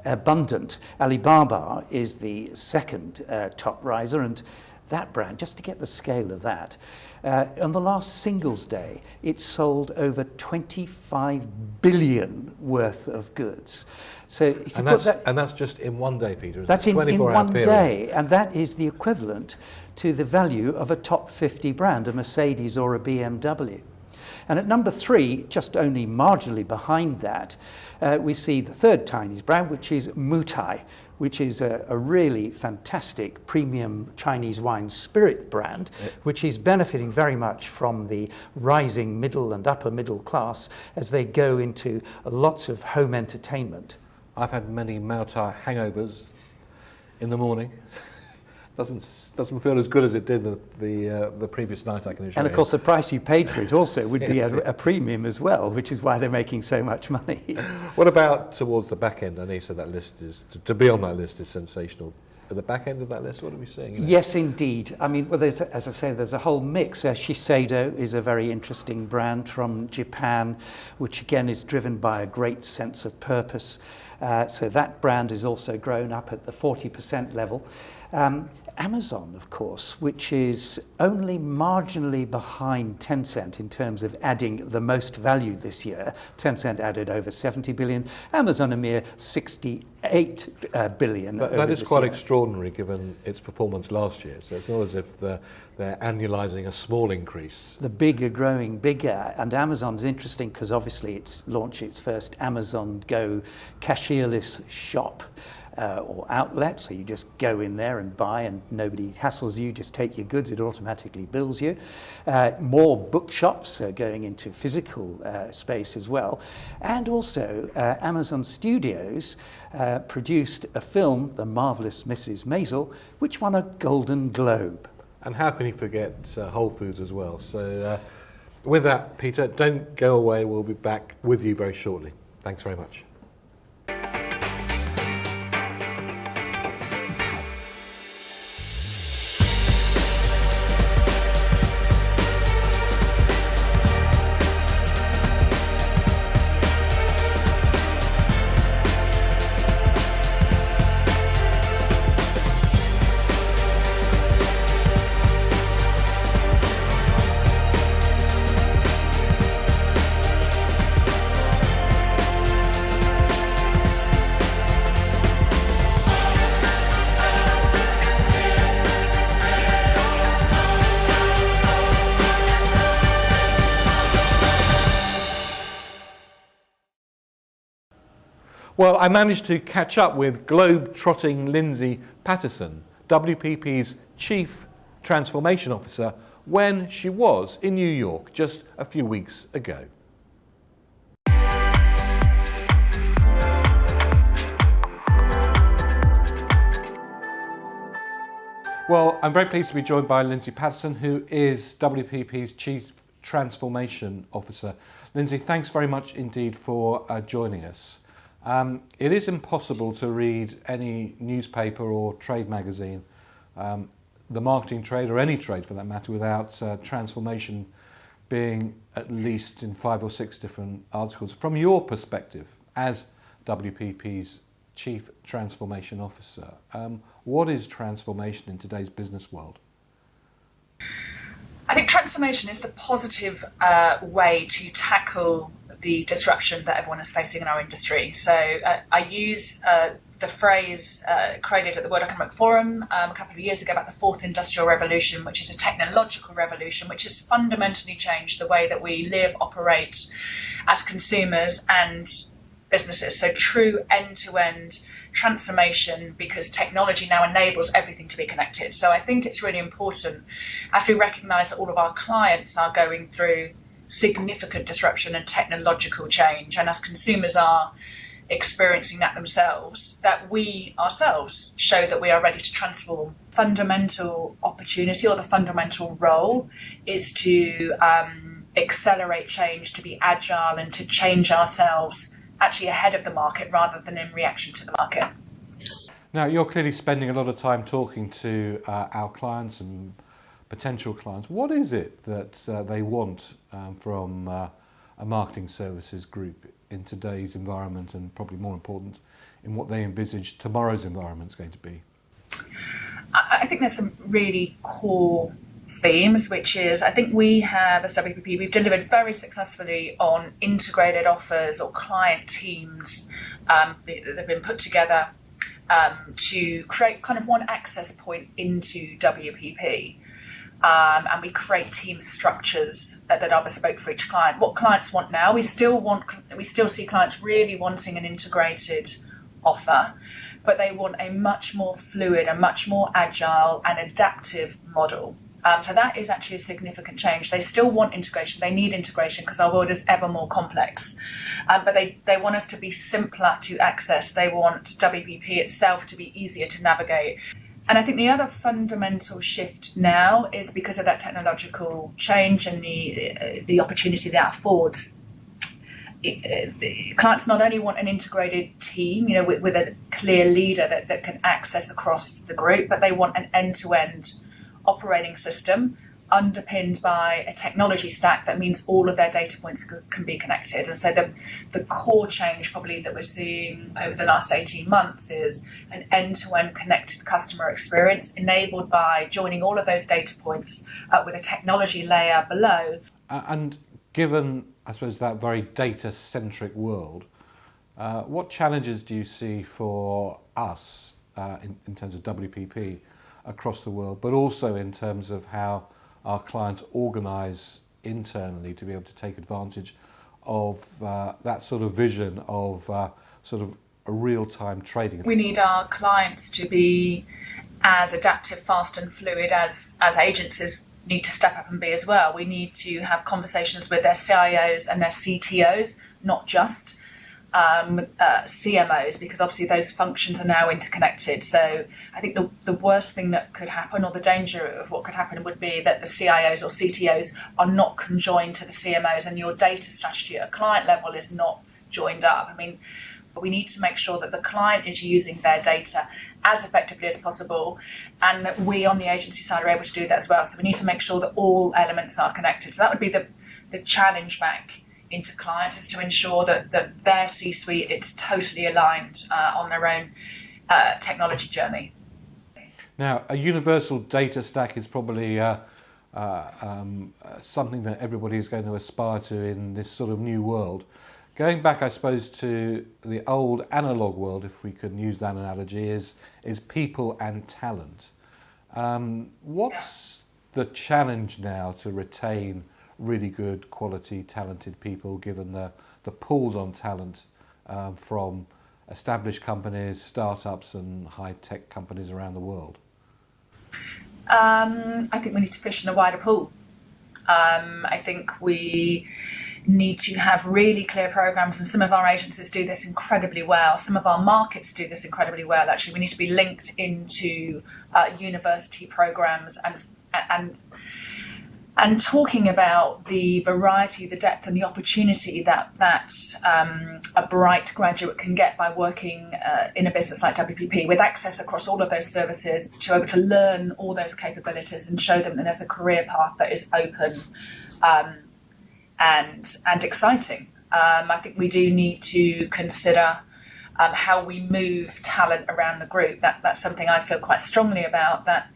abundant. Alibaba is the second top riser, and that brand, just to get the scale of that, on the last Singles Day, it sold over 25 billion worth of goods. So if you and that's just in one day, Peter. That's in one day, and that is the equivalent to the value of a top 50 brand, a Mercedes or a BMW. And at number 3, just only marginally behind that, we see the third Chinese brand, which is Mutai, which is a really fantastic premium Chinese wine spirit brand, which is benefiting very much from the rising middle and upper middle class as they go into lots of home entertainment. I've had many Mutai hangovers in the morning. Doesn't feel as good as it did the previous night, I can assure you. And of course the price you paid for it also would be a premium as well, which is why they're making so much money. What about towards the back end? I know you said that list is, to be on that list is sensational. At the back end of that list, what are we seeing? Yes, indeed. I mean, well, as I say, there's a whole mix. Shiseido is a very interesting brand from Japan, which again is driven by a great sense of purpose. So that brand is also grown up at the 40% level. Amazon, of course, which is only marginally behind Tencent in terms of adding the most value this year. Tencent added over 70 billion, Amazon a mere 68 billion. That is quite extraordinary given its performance last year. So it's not as if they're annualizing a small increase. The big are growing bigger, and Amazon's interesting because obviously it's launched its first Amazon Go cashierless shop. or outlet, so you just go in there and buy and nobody hassles you, just take your goods, it automatically bills you. More bookshops going into physical space as well. And also Amazon Studios produced a film, The Marvelous Mrs. Maisel, which won a Golden Globe. And how can you forget Whole Foods as well? So with that, Peter, don't go away. We'll be back with you very shortly. Thanks very much. Well, I managed to catch up with globe-trotting Lindsay Patterson, WPP's Chief Transformation Officer, when she was in New York just a few weeks ago. Well, I'm very pleased to be joined by Lindsay Patterson, who is WPP's Chief Transformation Officer. Lindsay, thanks very much indeed for joining us. It is impossible to read any newspaper or trade magazine, the marketing trade or any trade for that matter, without transformation being at least in 5 or 6 different articles. From your perspective as WPP's Chief Transformation Officer, what is transformation in today's business world? I think transformation is the positive way to tackle the disruption that everyone is facing in our industry. So I use the phrase created at the World Economic Forum a couple of years ago about the fourth industrial revolution, which is a technological revolution, which has fundamentally changed the way that we live, operate as consumers and businesses. So true end-to-end transformation, because technology now enables everything to be connected. So I think it's really important, as we recognise that all of our clients are going through significant disruption and technological change, and as consumers are experiencing that themselves, that we ourselves show that we are ready to transform. Fundamental opportunity, or the fundamental role, is to accelerate change, to be agile and to change ourselves actually ahead of the market rather than in reaction to the market. Now, you're clearly spending a lot of time talking to our clients and potential clients. What is it that they want from a marketing services group in today's environment, and probably more important, in what they envisage tomorrow's environment is going to be? I think there's some really core themes, which is, I think we have, as WPP, we've delivered very successfully on integrated offers or client teams that have been put together to create kind of one access point into WPP. And we create team structures that are bespoke for each client. What clients want now, we still see clients really wanting an integrated offer, but they want a much more fluid, a much more agile and adaptive model. So that is actually a significant change. They still want integration. They need integration because our world is ever more complex. But they want us to be simpler to access. They want WPP itself to be easier to navigate. And I think the other fundamental shift now is because of that technological change and the opportunity that affords. The clients not only want an integrated team, with a clear leader that can access across the group, but they want an end-to-end operating system underpinned by a technology stack that means all of their data points can be connected. And so the core change probably that we're seeing over the last 18 months is an end-to-end connected customer experience enabled by joining all of those data points with a technology layer below. And given, I suppose, that very data-centric world, what challenges do you see for us in terms of WPP across the world, but also in terms of how our clients organise internally to be able to take advantage of that sort of vision of sort of real-time trading. We need our clients to be as adaptive, fast and fluid as agencies need to step up and be as well. We need to have conversations with their CIOs and their CTOs, not just CMOs, because obviously those functions are now interconnected. So I think the worst thing that could happen, or the danger of what could happen, would be that the CIOs or CTOs are not conjoined to the CMOs and your data strategy at a client level is not joined up. I mean, we need to make sure that the client is using their data as effectively as possible, and that we on the agency side are able to do that as well. So we need to make sure that all elements are connected. So that would be the challenge back into clients, is to ensure that their C-suite is totally aligned on their own technology journey. Now, a universal data stack is probably something that everybody is going to aspire to in this sort of new world. Going back, I suppose, to the old analog world, if we could use that analogy, is people and talent. What's the challenge now to retain really good quality, talented people, given the pools on talent from established companies, startups and high-tech companies around the world? I think we need to fish in a wider pool. I think we need to have really clear programs, and some of our agencies do this incredibly well. Some of our markets do this incredibly well. Actually, we need to be linked into university programs and talking about the variety, the depth and the opportunity that a bright graduate can get by working in a business like WPP, with access across all of those services, to be able to learn all those capabilities and show them that there's a career path that is open and exciting. I think we do need to consider how we move talent around the group. That's something I feel quite strongly about, that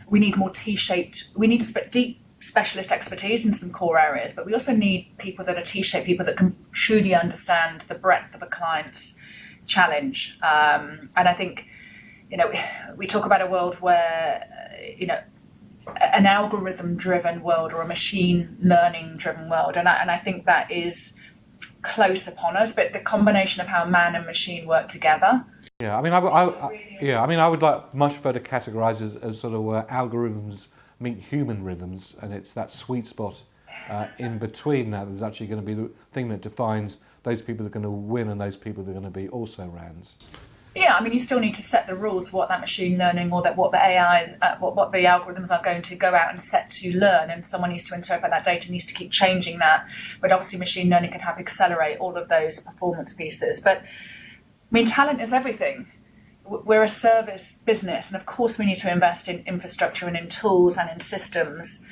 we need more T-shaped, we need deep specialist expertise in some core areas, but we also need people that are T-shaped, people that can truly understand the breadth of a client's challenge. And I think, we talk about a world where, an algorithm-driven world or a machine learning-driven world, and I think that is close upon us. But the combination of how man and machine work together. Yeah, I would like much further categorise as sort of algorithms meet human rhythms, and it's that sweet spot in between that that's actually going to be the thing that defines those people that are going to win and those people that are going to be also rans. Yeah, you still need to set the rules for what that machine learning or what the AI, what the algorithms are going to go out and set to learn, and someone needs to interpret that data, needs to keep changing that. But obviously machine learning can help accelerate all of those performance pieces. But talent is everything. We're a service business, and of course we need to invest in infrastructure and in tools and in systems.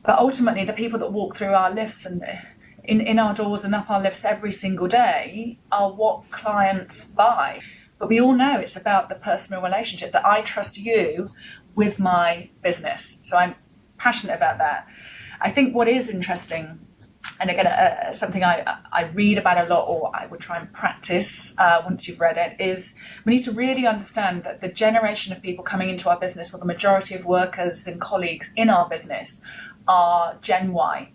But ultimately, the people that walk through our lifts and in our doors and up our lifts every single day are what clients buy. But we all know it's about the personal relationship, that I trust you with my business. So I'm passionate about that. I think what is interesting, and again, something I read about a lot, or I would try and practice once you've read it, is we need to really understand that the generation of people coming into our business, or the majority of workers and colleagues in our business, are Gen Y.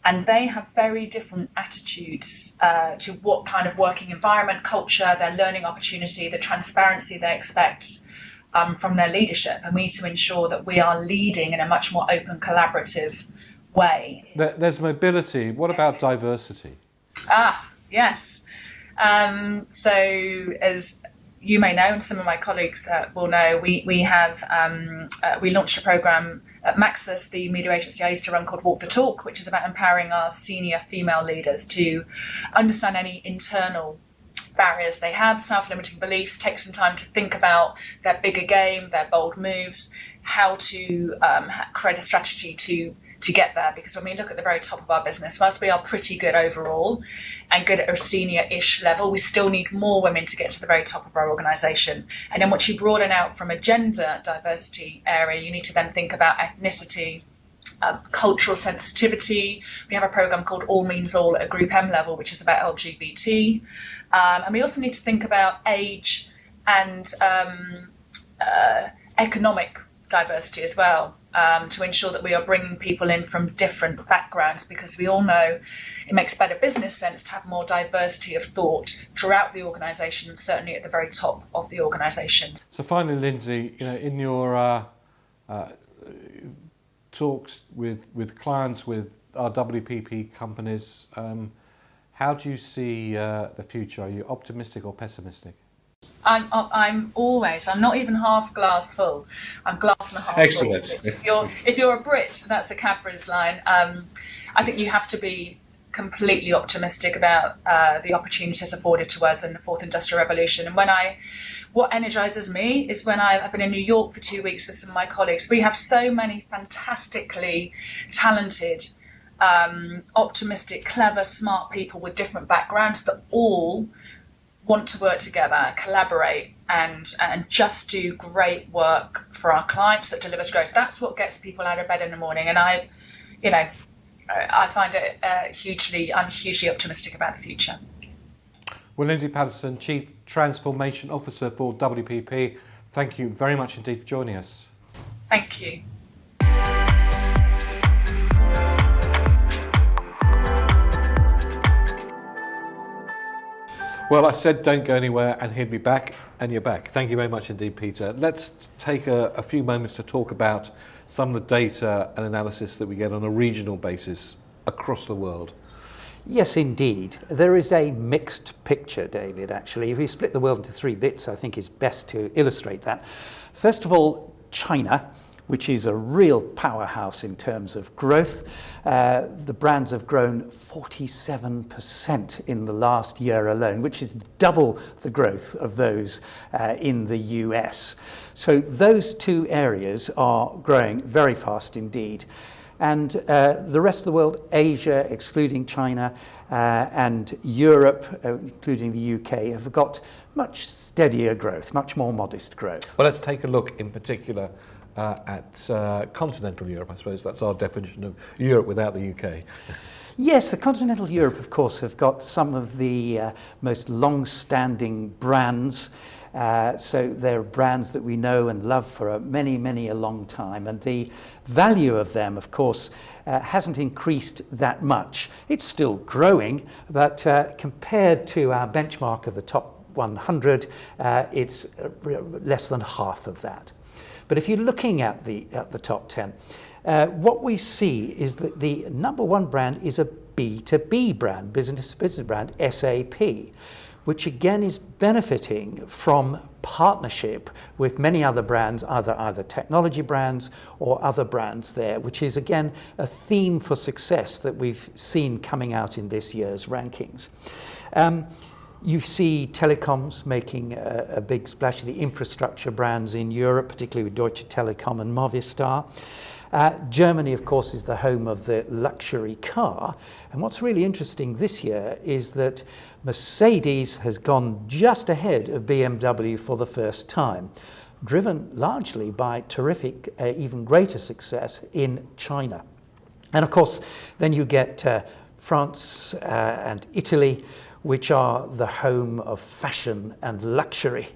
And they have very different attitudes to what kind of working environment, culture, their learning opportunity, the transparency they expect from their leadership. And we need to ensure that we are leading in a much more open, collaborative way. There's mobility. What about diversity? Yes. So as you may know, and some of my colleagues will know, we launched a program at Maxis, the media agency I used to run, called Walk the Talk, which is about empowering our senior female leaders to understand any internal barriers they have, self-limiting beliefs, take some time to think about their bigger game, their bold moves, how to create a strategy to get there. Because when we look at the very top of our business, whilst we are pretty good overall and good at a senior-ish level, we still need more women to get to the very top of our organisation. And then once you broaden out from a gender diversity area, you need to then think about ethnicity, cultural sensitivity. We have a programme called All Means All at a Group M level, which is about LGBT. And we also need to think about age and economic diversity as well. to ensure that we are bringing people in from different backgrounds, because we all know it makes better business sense to have more diversity of thought throughout the organisation, and certainly at the very top of the organisation. So finally, Lindsay, in your talks with clients, with our WPP companies, how do you see the future? Are you optimistic or pessimistic? I'm not even half glass full. I'm glass and a half Excellent. full. If you're a Brit, that's a Cadbury's line. I think you have to be completely optimistic about the opportunities afforded to us in the fourth industrial revolution. And what energizes me is when I've been in New York for 2 weeks with some of my colleagues. We have so many fantastically talented, optimistic, clever, smart people with different backgrounds that all want to work together, collaborate, and just do great work for our clients that delivers growth. That's what gets people out of bed in the morning. And I find it I'm hugely optimistic about the future. Well, Lindsay Patterson, Chief Transformation Officer for WPP, thank you very much indeed for joining us. Thank you. Well, I said don't go anywhere, and he'd be back, and you're back. Thank you very much indeed, Peter. Let's take a few moments to talk about some of the data and analysis that we get on a regional basis across the world. Yes, indeed. There is a mixed picture, David, actually. If we split the world into 3 bits, I think it's best to illustrate that. First of all, China, which is a real powerhouse in terms of growth. The brands have grown 47% in the last year alone, which is double the growth of those in the US. So those 2 areas are growing very fast indeed. And the rest of the world, Asia, excluding China, and Europe, including the UK, have got much steadier growth, much more modest growth. Well, let's take a look in particular at continental Europe. I suppose that's our definition of Europe without the UK. Yes, the continental Europe, of course, have got some of the most long-standing brands. So they're brands that we know and love for many a long time. And the value of them, of course, hasn't increased that much. It's still growing, but compared to our benchmark of the top 100, it's less than half of that. But if you're looking at the top 10, what we see is that the number 1 brand is a B2B brand, business-to-business brand, SAP, which again is benefiting from partnership with many other brands, either technology brands or other brands there, which is again a theme for success that we've seen coming out in this year's rankings. You see telecoms making a big splash, the infrastructure brands in Europe, particularly with Deutsche Telekom and Movistar. Germany, of course, is the home of the luxury car. And what's really interesting this year is that Mercedes has gone just ahead of BMW for the first time, driven largely by terrific, even greater success in China. And of course, then you get France and Italy, which are the home of fashion and luxury.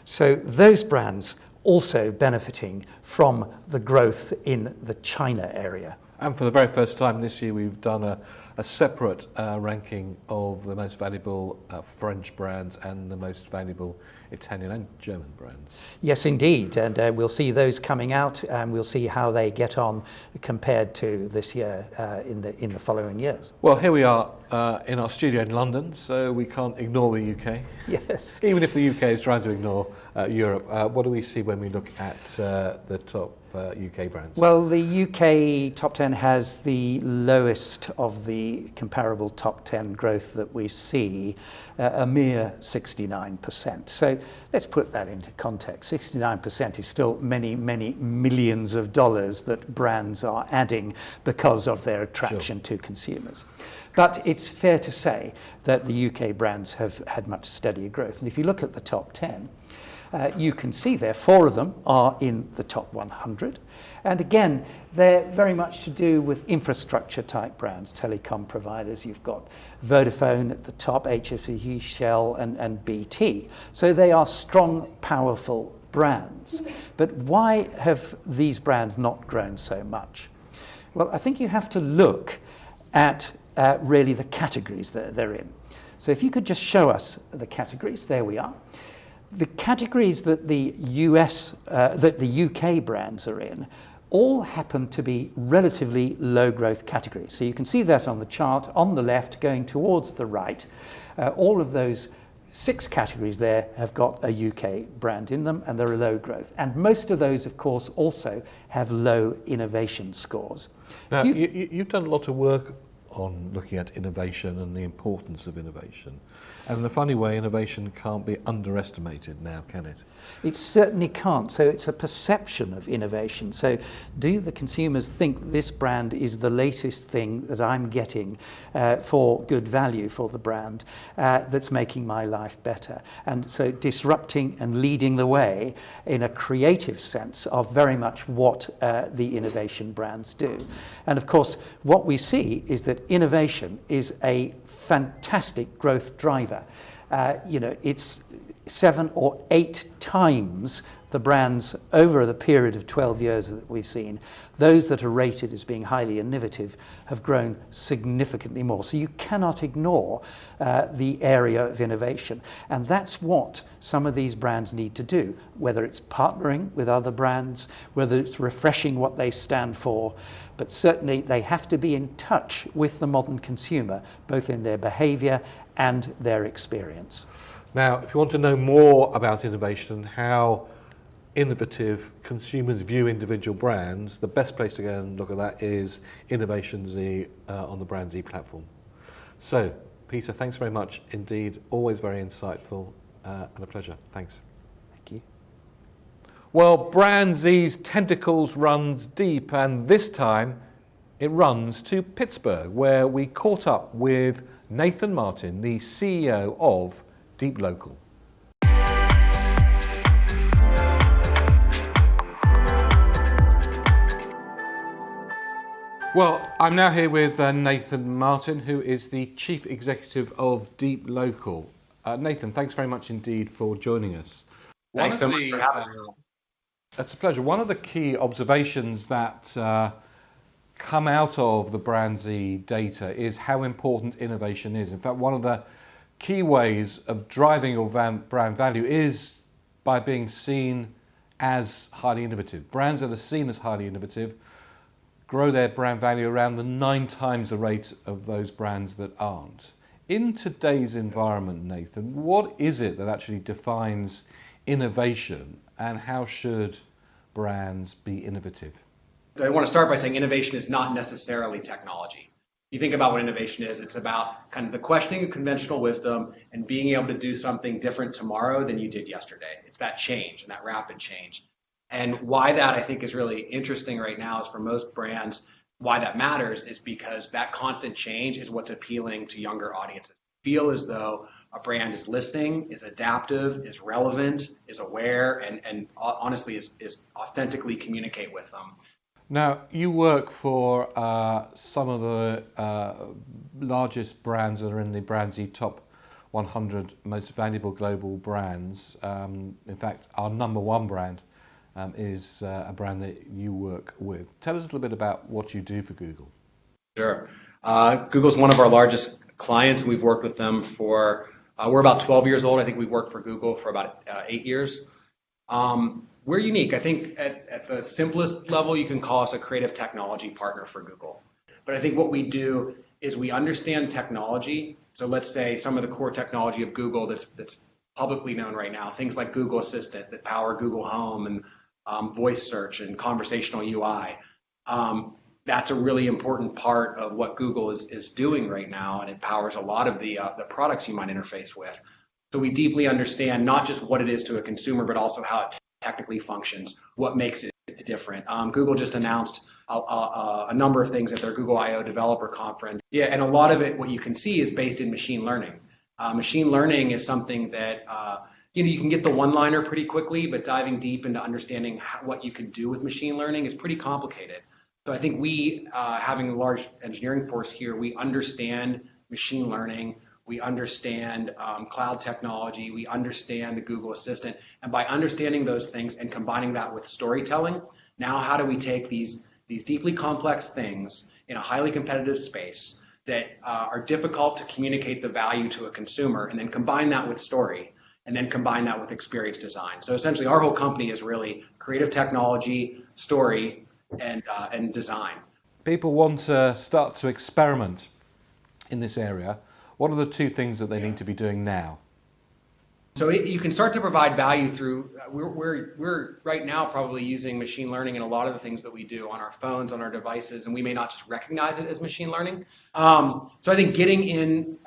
So those brands also benefiting from the growth in the China area. And for the very first time this year, we've done a separate ranking of the most valuable French brands and the most valuable Italian and German brands. Yes, indeed. And we'll see those coming out, and we'll see how they get on compared to this year in the following years. Well, here we are in our studio in London, so we can't ignore the UK. Yes. Even if the UK is trying to ignore Europe, what do we see when we look at the top UK brands? Well, the UK top 10 has the lowest of the comparable top 10 growth that we see, a mere 69%. So let's put that into context. 69% is still many millions of dollars that brands are adding because of their attraction to consumers. But it's fair to say that the UK brands have had much steadier growth. And if you look at the top 10, you can see there 4 of them are in the top 100. And again, they're very much to do with infrastructure type brands, telecom providers. You've got Vodafone at the top, HSBC, Shell and BT. So they are strong, powerful brands. But why have these brands not grown so much? Well, I think you have to look at really the categories that they're in. So if you could just show us the categories, there we are. The categories that the UK brands are in all happen to be relatively low growth categories. So you can see that on the chart on the left going towards the right. All of those 6 categories there have got a UK brand in them, and they're low growth. And most of those, of course, also have low innovation scores. Now, you've done a lot of work on looking at innovation and the importance of innovation. And in a funny way, innovation can't be underestimated now, can it? It certainly can't. So it's a perception of innovation. So do the consumers think this brand is the latest thing that I'm getting for good value for the brand that's making my life better? And so disrupting and leading the way in a creative sense are very much what the innovation brands do. And of course, what we see is that innovation is a fantastic growth driver. It's 7 or 8 times the brands over the period of 12 years that we've seen. Those that are rated as being highly innovative have grown significantly more. So you cannot ignore the area of innovation. And that's what some of these brands need to do, whether it's partnering with other brands, whether it's refreshing what they stand for. But certainly they have to be in touch with the modern consumer, both in their behavior and their experience. Now, if you want to know more about innovation, how innovative consumers view individual brands, the best place to go and look at that is Innovation Z on the BrandZ platform. So, Peter, thanks very much indeed. Always very insightful and a pleasure. Thanks. Thank you. Well, BrandZ's tentacles runs deep, and this time it runs to Pittsburgh, where we caught up with Nathan Martin, the CEO of Deep Local. Well, I'm now here with Nathan Martin, who is the Chief Executive of Deep Local. Nathan, thanks very much indeed for joining us. Thanks so much for having me. It's a pleasure. One of the key observations that come out of the BrandZ data is how important innovation is. In fact, one of the key ways of driving your brand value is by being seen as highly innovative. Brands that are seen as highly innovative grow their brand value around the 9 times the rate of those brands that aren't. In today's environment, Nathan, what is it that actually defines innovation, and how should brands be innovative? I want to start by saying innovation is not necessarily technology. You think about what innovation is, it's about kind of the questioning of conventional wisdom and being able to do something different tomorrow than you did yesterday. It's that change and that rapid change. And why that I think is really interesting right now is for most brands, why that matters is because that constant change is what's appealing to younger audiences. Feel as though a brand is listening, is adaptive, is relevant, is aware, and honestly is authentically communicate with them. Now, you work for some of the largest brands that are in the BrandZ top 100 most valuable global brands. In fact, our number 1 brand is a brand that you work with. Tell us a little bit about what you do for Google. Sure. Google's one of our largest clients. We've worked with them for, we're about 12 years old. I think we've worked for Google for about 8 years. We're unique. I think at the simplest level, you can call us a creative technology partner for Google. But I think what we do is we understand technology. So let's say some of the core technology of Google that's publicly known right now, things like Google Assistant that power Google Home and voice search and conversational UI. That's a really important part of what Google is doing right now, and it powers a lot of the products you might interface with. So we deeply understand not just what it is to a consumer, but also how it technically functions, what makes it different. Google just announced a number of things at their Google I/O developer conference. Yeah, and a lot of it, what you can see, is based in machine learning. Machine learning is something that you can get the one-liner pretty quickly, but diving deep into understanding what you can do with machine learning is pretty complicated. So I think we, having a large engineering force here, we understand machine learning. we understand cloud technology, we understand the Google Assistant, and by understanding those things and combining that with storytelling, now how do we take these deeply complex things in a highly competitive space that are difficult to communicate the value to a consumer, and then combine that with story, and then combine that with experience design. So essentially our whole company is really creative technology, story, and design. People want to start to experiment in this area. What are the two things that they need to be doing now? So you can start to provide value through, we're right now probably using machine learning in a lot of the things that we do on our phones, on our devices, and we may not just recognize it as machine learning. So I think getting in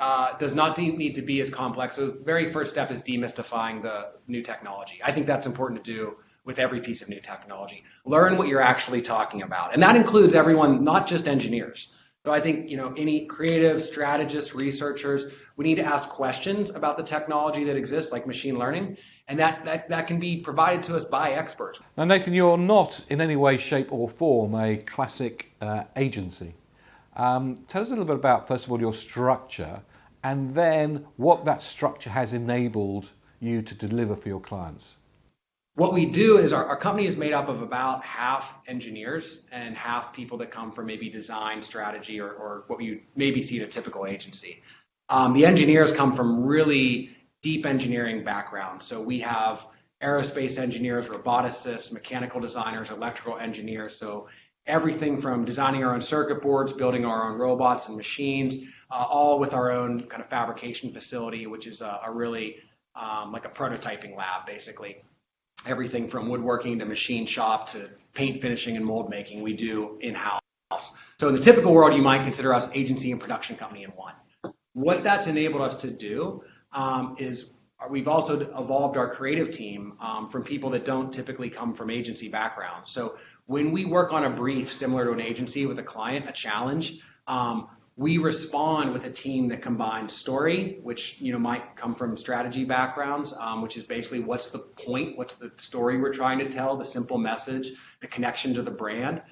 does not need to be as complex. So the very first step is demystifying the new technology. I think that's important to do with every piece of new technology. Learn what you're actually talking about. And that includes everyone, not just engineers. So I think, any creative strategists, researchers, we need to ask questions about the technology that exists, like machine learning, and that can be provided to us by experts. Now, Nathan, you're not in any way, shape or form a classic agency. Tell us a little bit about, first of all, your structure, and then what that structure has enabled you to deliver for your clients. What we do is our company is made up of about half engineers and half people that come from maybe design, strategy, or what you maybe see in a typical agency. The engineers come from really deep engineering backgrounds. So we have aerospace engineers, roboticists, mechanical designers, electrical engineers. So everything from designing our own circuit boards, building our own robots and machines, all with our own kind of fabrication facility, which is a really like a prototyping lab, basically. Everything from woodworking to machine shop to paint finishing and mold making, we do in-house. So in the typical world, you might consider us agency and production company in one. What that's enabled us to do is we've also evolved our creative team from people that don't typically come from agency backgrounds. So when we work on a brief similar to an agency with a client, a challenge, we respond with a team that combines story, which might come from strategy backgrounds, which is basically what's the point, what's the story we're trying to tell, the simple message, the connection to the brand.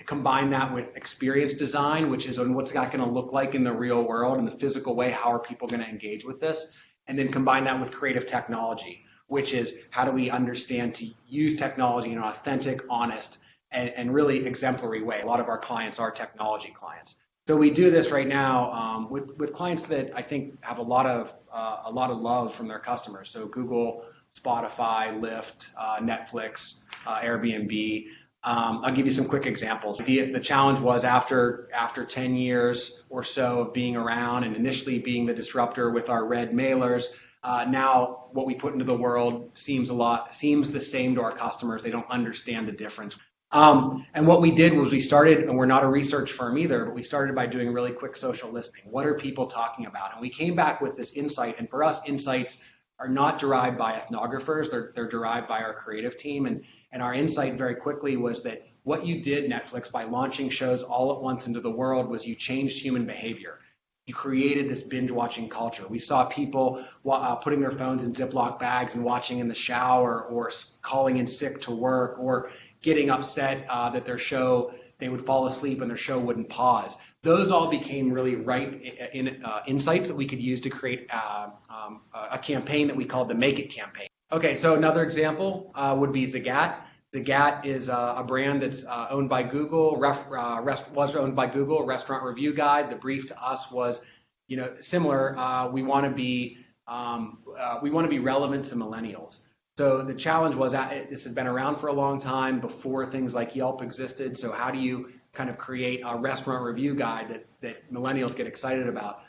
Combine that with experience design, which is on what's that going to look like in the real world, in the physical way, how are people going to engage with this? And then combine that with creative technology, which is how do we understand to use technology in an authentic, honest, and really exemplary way. A lot of our clients are technology clients. So we do this right now with clients that I think have a lot of love from their customers. So Google, Spotify, Lyft, Netflix, Airbnb. I'll give you some quick examples. The challenge was after 10 years or so of being around and initially being the disruptor with our red mailers, now what we put into the world seems the same to our customers. They don't understand the difference. And what we did was we started, and we're not a research firm either, but we started by doing really quick social listening. What are people talking about? And we came back with this insight, and for us, insights are not derived by ethnographers, they're derived by our creative team. And our insight very quickly was that what you did, Netflix, by launching shows all at once into the world was you changed human behavior. You created this binge-watching culture. We saw people putting their phones in Ziploc bags and watching in the shower, or calling in sick to work, or getting upset that they would fall asleep and their show wouldn't pause. Those all became really ripe insights that we could use to create a campaign that we called the Make It campaign. Okay, so another example would be Zagat. Zagat is a brand that's owned by Google, was owned by Google, Restaurant Review Guide. The brief to us was, similar. We want to be relevant to millennials. So the challenge was that this has been around for a long time before things like Yelp existed. So how do you kind of create a restaurant review guide that millennials get excited about?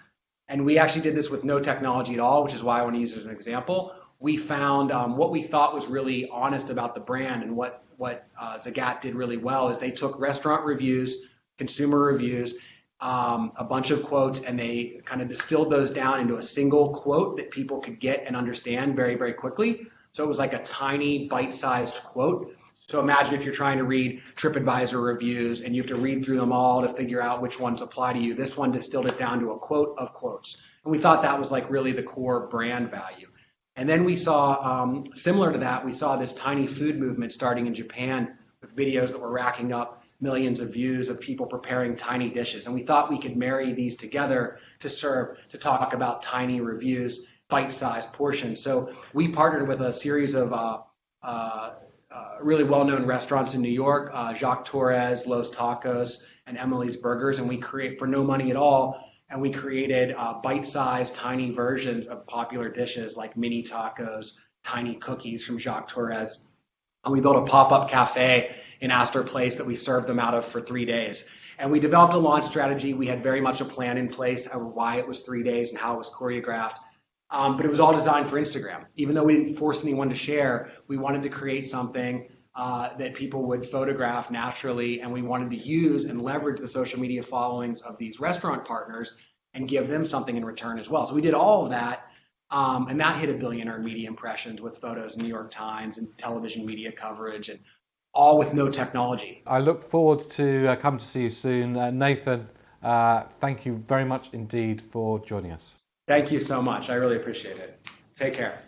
And we actually did this with no technology at all, which is why I want to use it as an example. We found what we thought was really honest about the brand, and what Zagat did really well is they took restaurant reviews, consumer reviews, a bunch of quotes, and they kind of distilled those down into a single quote that people could get and understand very, very quickly. So it was like a tiny bite-sized quote. So imagine if you're trying to read TripAdvisor reviews and you have to read through them all to figure out which ones apply to you. This one distilled it down to a quote of quotes. And we thought that was like really the core brand value. And then we saw, similar to that, we saw this tiny food movement starting in Japan with videos that were racking up millions of views of people preparing tiny dishes. And we thought we could marry these together to talk about tiny reviews, bite-sized portions. So we partnered with a series of really well-known restaurants in New York, Jacques Torres, Los Tacos, and Emily's Burgers, and we create for no money at all. And we created bite-sized, tiny versions of popular dishes like mini tacos, tiny cookies from Jacques Torres. And we built a pop-up cafe in Astor Place that we served them out of for 3 days. And we developed a launch strategy. We had very much a plan in place of why it was 3 days and how it was choreographed. But it was all designed for Instagram. Even though we didn't force anyone to share, we wanted to create something that people would photograph naturally, and we wanted to use and leverage the social media followings of these restaurant partners and give them something in return as well. So we did all of that, and that hit 1 billion earned media impressions with photos in the New York Times and television media coverage, and all with no technology. I look forward to come to see you soon. Nathan, thank you very much indeed for joining us. Thank you so much. I really appreciate it. Take care.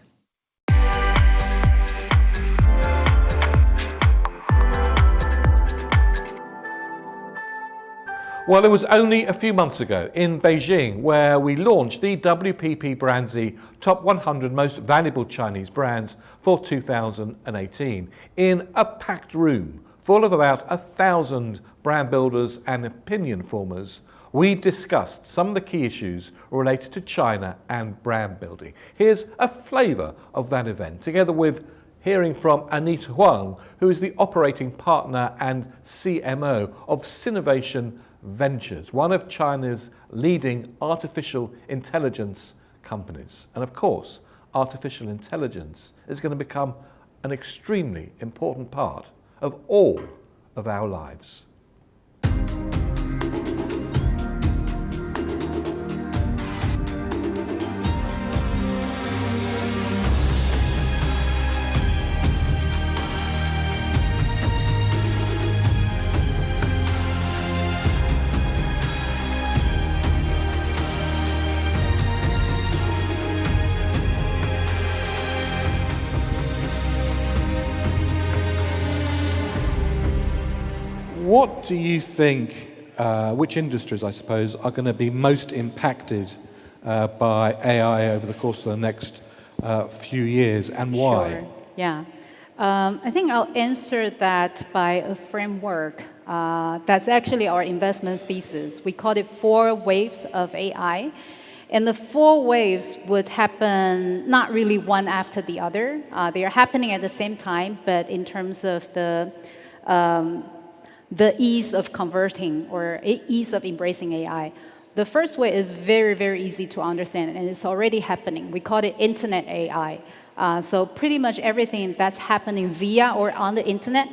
Well, it was only a few months ago in Beijing where we launched the WPP BrandZ Top 100 Most Valuable Chinese Brands for 2018 in a packed room full of about 1,000 brand builders and opinion formers. We discussed some of the key issues related to China and brand building. Here's a flavour of that event, together with hearing from Anita Huang, who is the operating partner and CMO of Sinovation Ventures, one of China's leading artificial intelligence companies. And of course, artificial intelligence is going to become an extremely important part of all of our lives. What do you think, which industries, I suppose, are going to be most impacted by AI over the course of the next few years, and why? Sure. Yeah. I think I'll answer that by a framework. That's actually our investment thesis. We call it 4 waves of AI. And the 4 waves would happen not really one after the other. They are happening at the same time, but in terms of the ease of converting or ease of embracing AI. The first way is very, very easy to understand, and it's already happening. We call it Internet AI. So pretty much everything that's happening via or on the Internet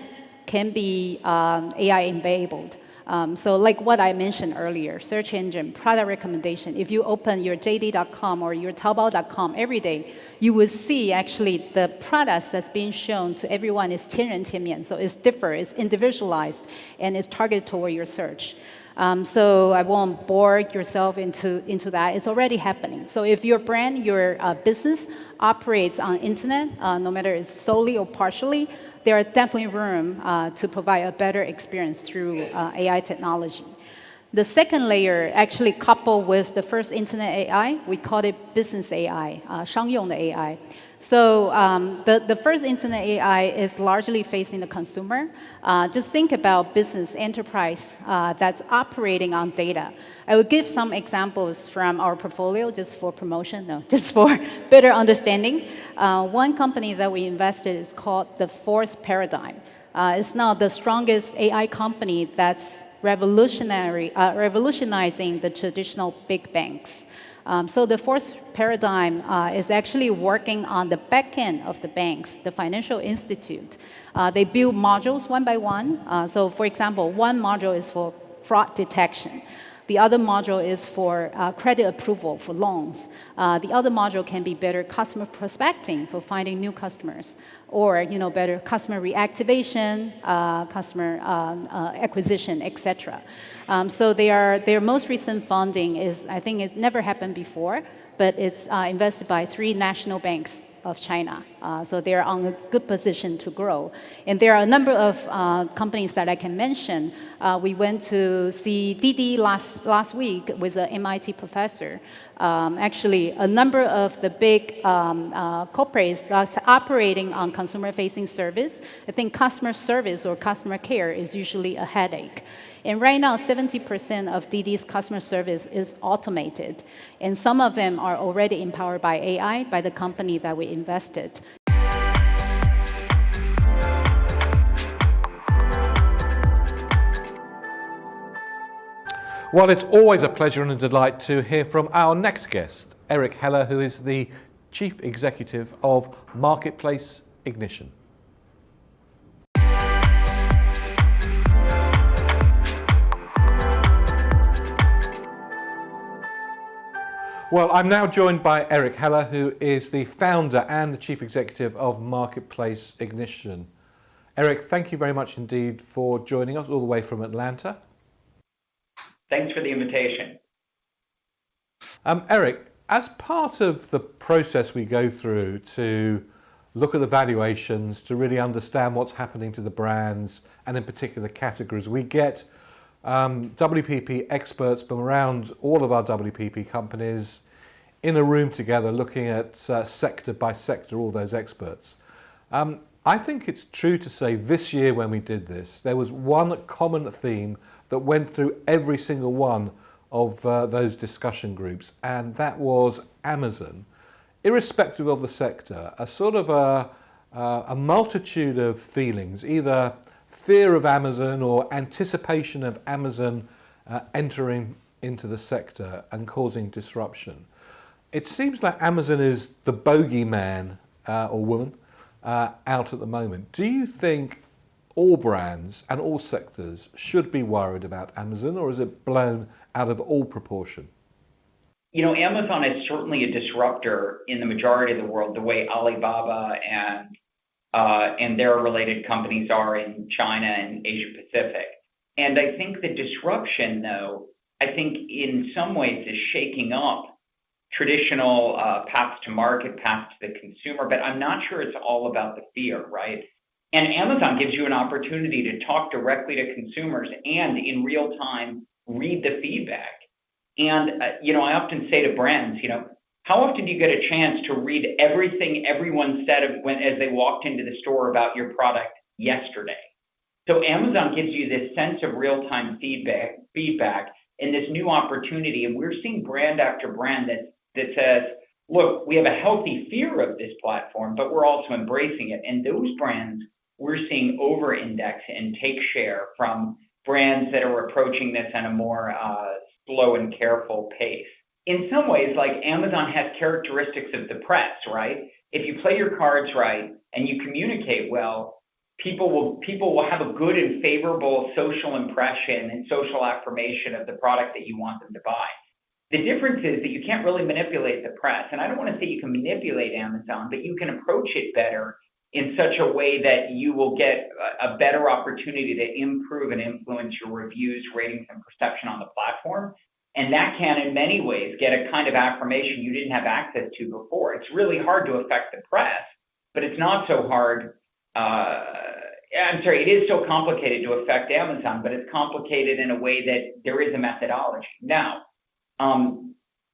can be AI-enabled. So like what I mentioned earlier, search engine, product recommendation. If you open your JD.com or your Taobao.com every day, you will see actually the products that's being shown to everyone is 千人千面. So it's different, it's individualized, and it's targeted toward your search. So I won't bore yourself into that. It's already happening. So if your brand, your business operates on internet, no matter it's solely or partially, there are definitely room to provide a better experience through AI technology. The second layer actually coupled with the first internet AI, we call it business AI, 商用的 AI. So the first internet AI is largely facing the consumer. Just think about business enterprise that's operating on data. I will give some examples from our portfolio just for promotion, no, just for better understanding. One company that we invested is called the Fourth Paradigm. It's now the strongest AI company that's revolutionizing the traditional big banks. So the Fourth Paradigm is actually working on the back end of the banks, the financial institute. They build modules one by one. So for example, one module is for fraud detection. The other module is for credit approval for loans. The other module can be better customer prospecting for finding new customers, or better customer reactivation, customer acquisition, etc. So their most recent funding is, I think it never happened before, but it's invested by 3 national banks of China. So they're on a good position to grow. And there are a number of companies that I can mention. We went to see Didi last week with an MIT professor. Actually, a number of the big corporates that's operating on consumer-facing service, I think customer service or customer care is usually a headache. And right now, 70% of Didi's customer service is automated. And some of them are already empowered by AI, by the company that we invested. Well, it's always a pleasure and a delight to hear from our next guest, Eric Heller, who is the Chief Executive of Marketplace Ignition. Well, I'm now joined by Eric Heller, who is the founder and the Chief Executive of Marketplace Ignition. Eric, thank you very much indeed for joining us all the way from Atlanta. Thanks for the invitation. Eric, as part of the process we go through to look at the valuations, to really understand what's happening to the brands and in particular categories, we get WPP experts from around all of our WPP companies in a room together looking at sector by sector, all those experts. I think it's true to say this year when we did this, there was one common theme that went through every single one of those discussion groups, and that was Amazon. Irrespective of the sector, a sort of a multitude of feelings, either fear of Amazon or anticipation of Amazon entering into the sector and causing disruption. It seems like Amazon is the bogeyman or woman out at the moment. Do you think all brands and all sectors should be worried about Amazon, or is it blown out of all proportion? You know, Amazon is certainly a disruptor in the majority of the world, the way Alibaba and their related companies are in China and Asia Pacific. And I think the disruption, though, I think in some ways is shaking up traditional paths to market, paths to the consumer, but I'm not sure it's all about the fear, right? And Amazon gives you an opportunity to talk directly to consumers and in real time read the feedback. And, I often say to brands, how often do you get a chance to read everything everyone said as they walked into the store about your product yesterday? So Amazon gives you this sense of real-time feedback and this new opportunity. And we're seeing brand after brand that says, look, we have a healthy fear of this platform, but we're also embracing it. And those brands we're seeing over-index and take share from brands that are approaching this at a more slow and careful pace. In some ways, like Amazon has characteristics of the press, right? If you play your cards right and you communicate well, people will have a good and favorable social impression and social affirmation of the product that you want them to buy. The difference is that you can't really manipulate the press. And I don't want to say you can manipulate Amazon, but you can approach it better in such a way that you will get a better opportunity to improve and influence your reviews, ratings, and perception on the platform. And that can, in many ways, get a kind of affirmation you didn't have access to before. It's really hard to affect the press, but it's not so hard. It is so complicated to affect Amazon, but it's complicated in a way that there is a methodology. Now,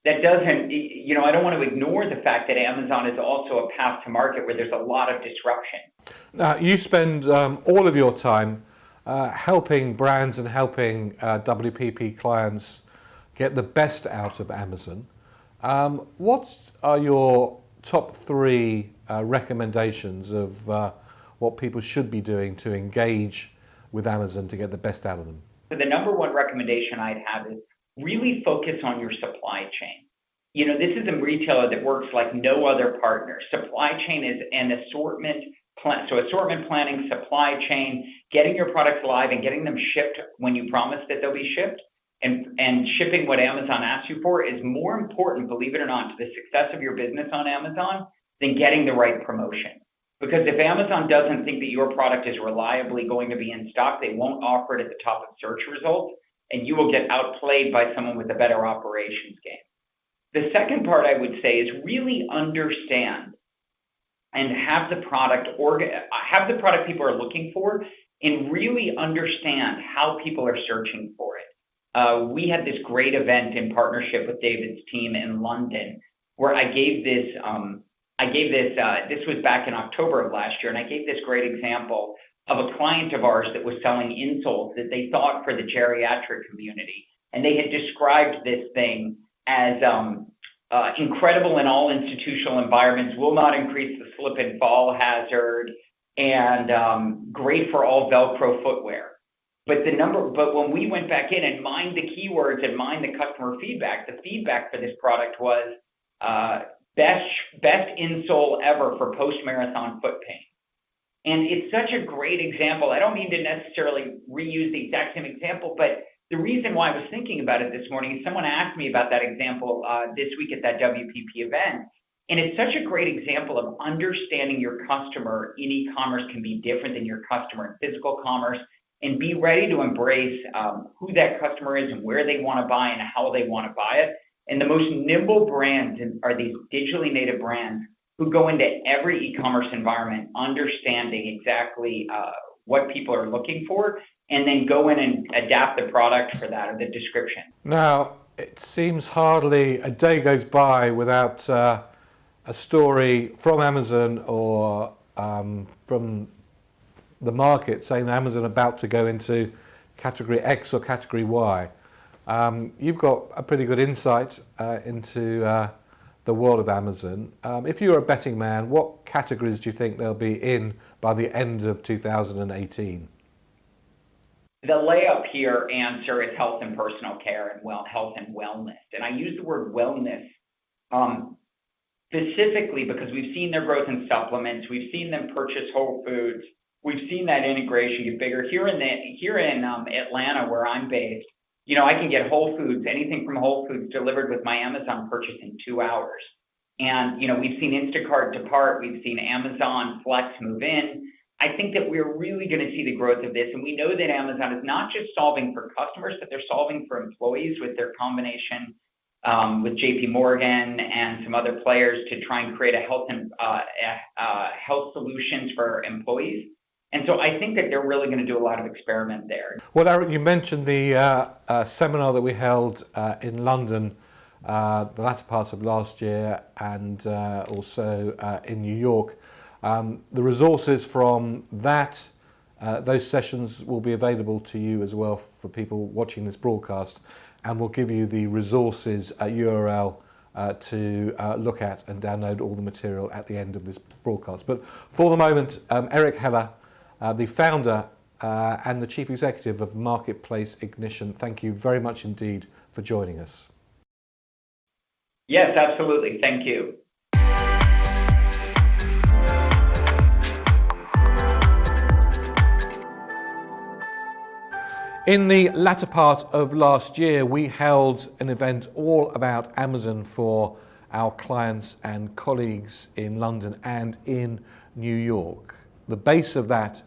that doesn't, I don't want to ignore the fact that Amazon is also a path to market where there's a lot of disruption. Now, you spend all of your time helping brands and helping WPP clients get the best out of Amazon. What are your top three recommendations of what people should be doing to engage with Amazon to get the best out of them? So the number one recommendation I'd have is really focus on your supply chain. This is a retailer that works like no other partner. Supply chain is an assortment plan. So assortment planning, supply chain, getting your products live and getting them shipped when you promise that they'll be shipped, and shipping what Amazon asks you for is more important, believe it or not, to the success of your business on Amazon than getting the right promotion. Because if Amazon doesn't think that your product is reliably going to be in stock, they won't offer it at the top of search results, and you will get outplayed by someone with a better operations game. The second part I would say is really understand and have the product people are looking for, and really understand how people are searching for it. We had this great event in partnership with David's team in London, where I gave this. This was back in October of last year, and I gave this great example of a client of ours that was selling insoles that they thought for the geriatric community, and they had described this thing as incredible in all institutional environments, will not increase the slip and fall hazard, and great for all Velcro footwear. But when we went back in and mined the keywords and mined the customer feedback, the feedback for this product was best insole ever for post-marathon foot pain. And it's such a great example. I don't mean to necessarily reuse the exact same example, but the reason why I was thinking about it this morning is someone asked me about that example this week at that WPP event. And it's such a great example of understanding your customer in e-commerce can be different than your customer in physical commerce, and be ready to embrace who that customer is and where they want to buy and how they want to buy it. And the most nimble brands are these digitally native brands who go into every e-commerce environment understanding exactly what people are looking for, and then go in and adapt the product for that or the description. Now, it seems hardly a day goes by without a story from Amazon or from the market saying Amazon about to go into category X or category Y. You've got a pretty good insight into the world of Amazon. If you're a betting man, what categories do you think they'll be in by the end of 2018? The layup here answer is health and personal care and health and wellness. And I use the word wellness specifically because we've seen their growth in supplements. We've seen them purchase Whole Foods. We've seen that integration get bigger. Here in Atlanta, where I'm based, I can get Whole Foods, anything from Whole Foods delivered with my Amazon purchase in 2 hours. And, we've seen Instacart depart. We've seen Amazon Flex move in. I think that we're really going to see the growth of this. And we know that Amazon is not just solving for customers, but they're solving for employees with their combination with JP Morgan and some other players to try and create a health solutions for employees. And so I think that they're really going to do a lot of experiment there. Well, Eric, you mentioned the seminar that we held in London the latter part of last year, and also in New York. The resources from those sessions will be available to you as well for people watching this broadcast, and we'll give you the resources URL to look at and download all the material at the end of this broadcast. But for the moment, Eric Heller, the founder and the chief executive of Marketplace Ignition, thank you very much indeed for joining us. Yes, absolutely. Thank you. In the latter part of last year, we held an event all about Amazon for our clients and colleagues in London and in New York. The base of that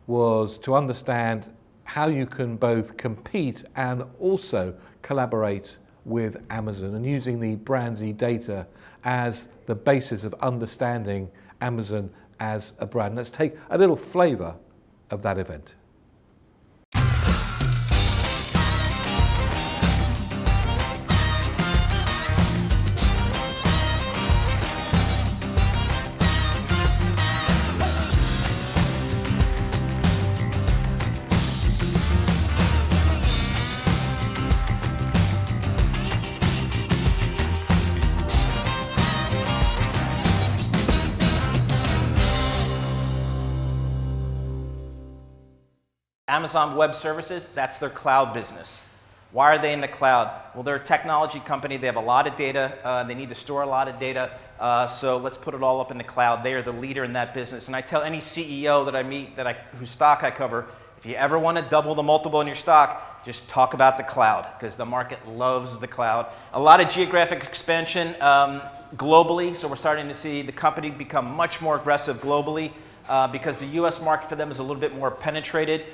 was to understand how you can both compete and also collaborate with Amazon, and using the BrandZ data as the basis of understanding Amazon as a brand. Let's take a little flavour of that event. Amazon Web Services, that's their cloud business. Why are they in the cloud? Well, they're a technology company. They have a lot of data. They need to store a lot of data. So let's put it all up in the cloud. They are the leader in that business. And I tell any CEO that I meet, whose stock I cover, if you ever want to double the multiple in your stock, just talk about the cloud, because the market loves the cloud. A lot of geographic expansion globally. So we're starting to see the company become much more aggressive globally because the US market for them is a little bit more penetrated.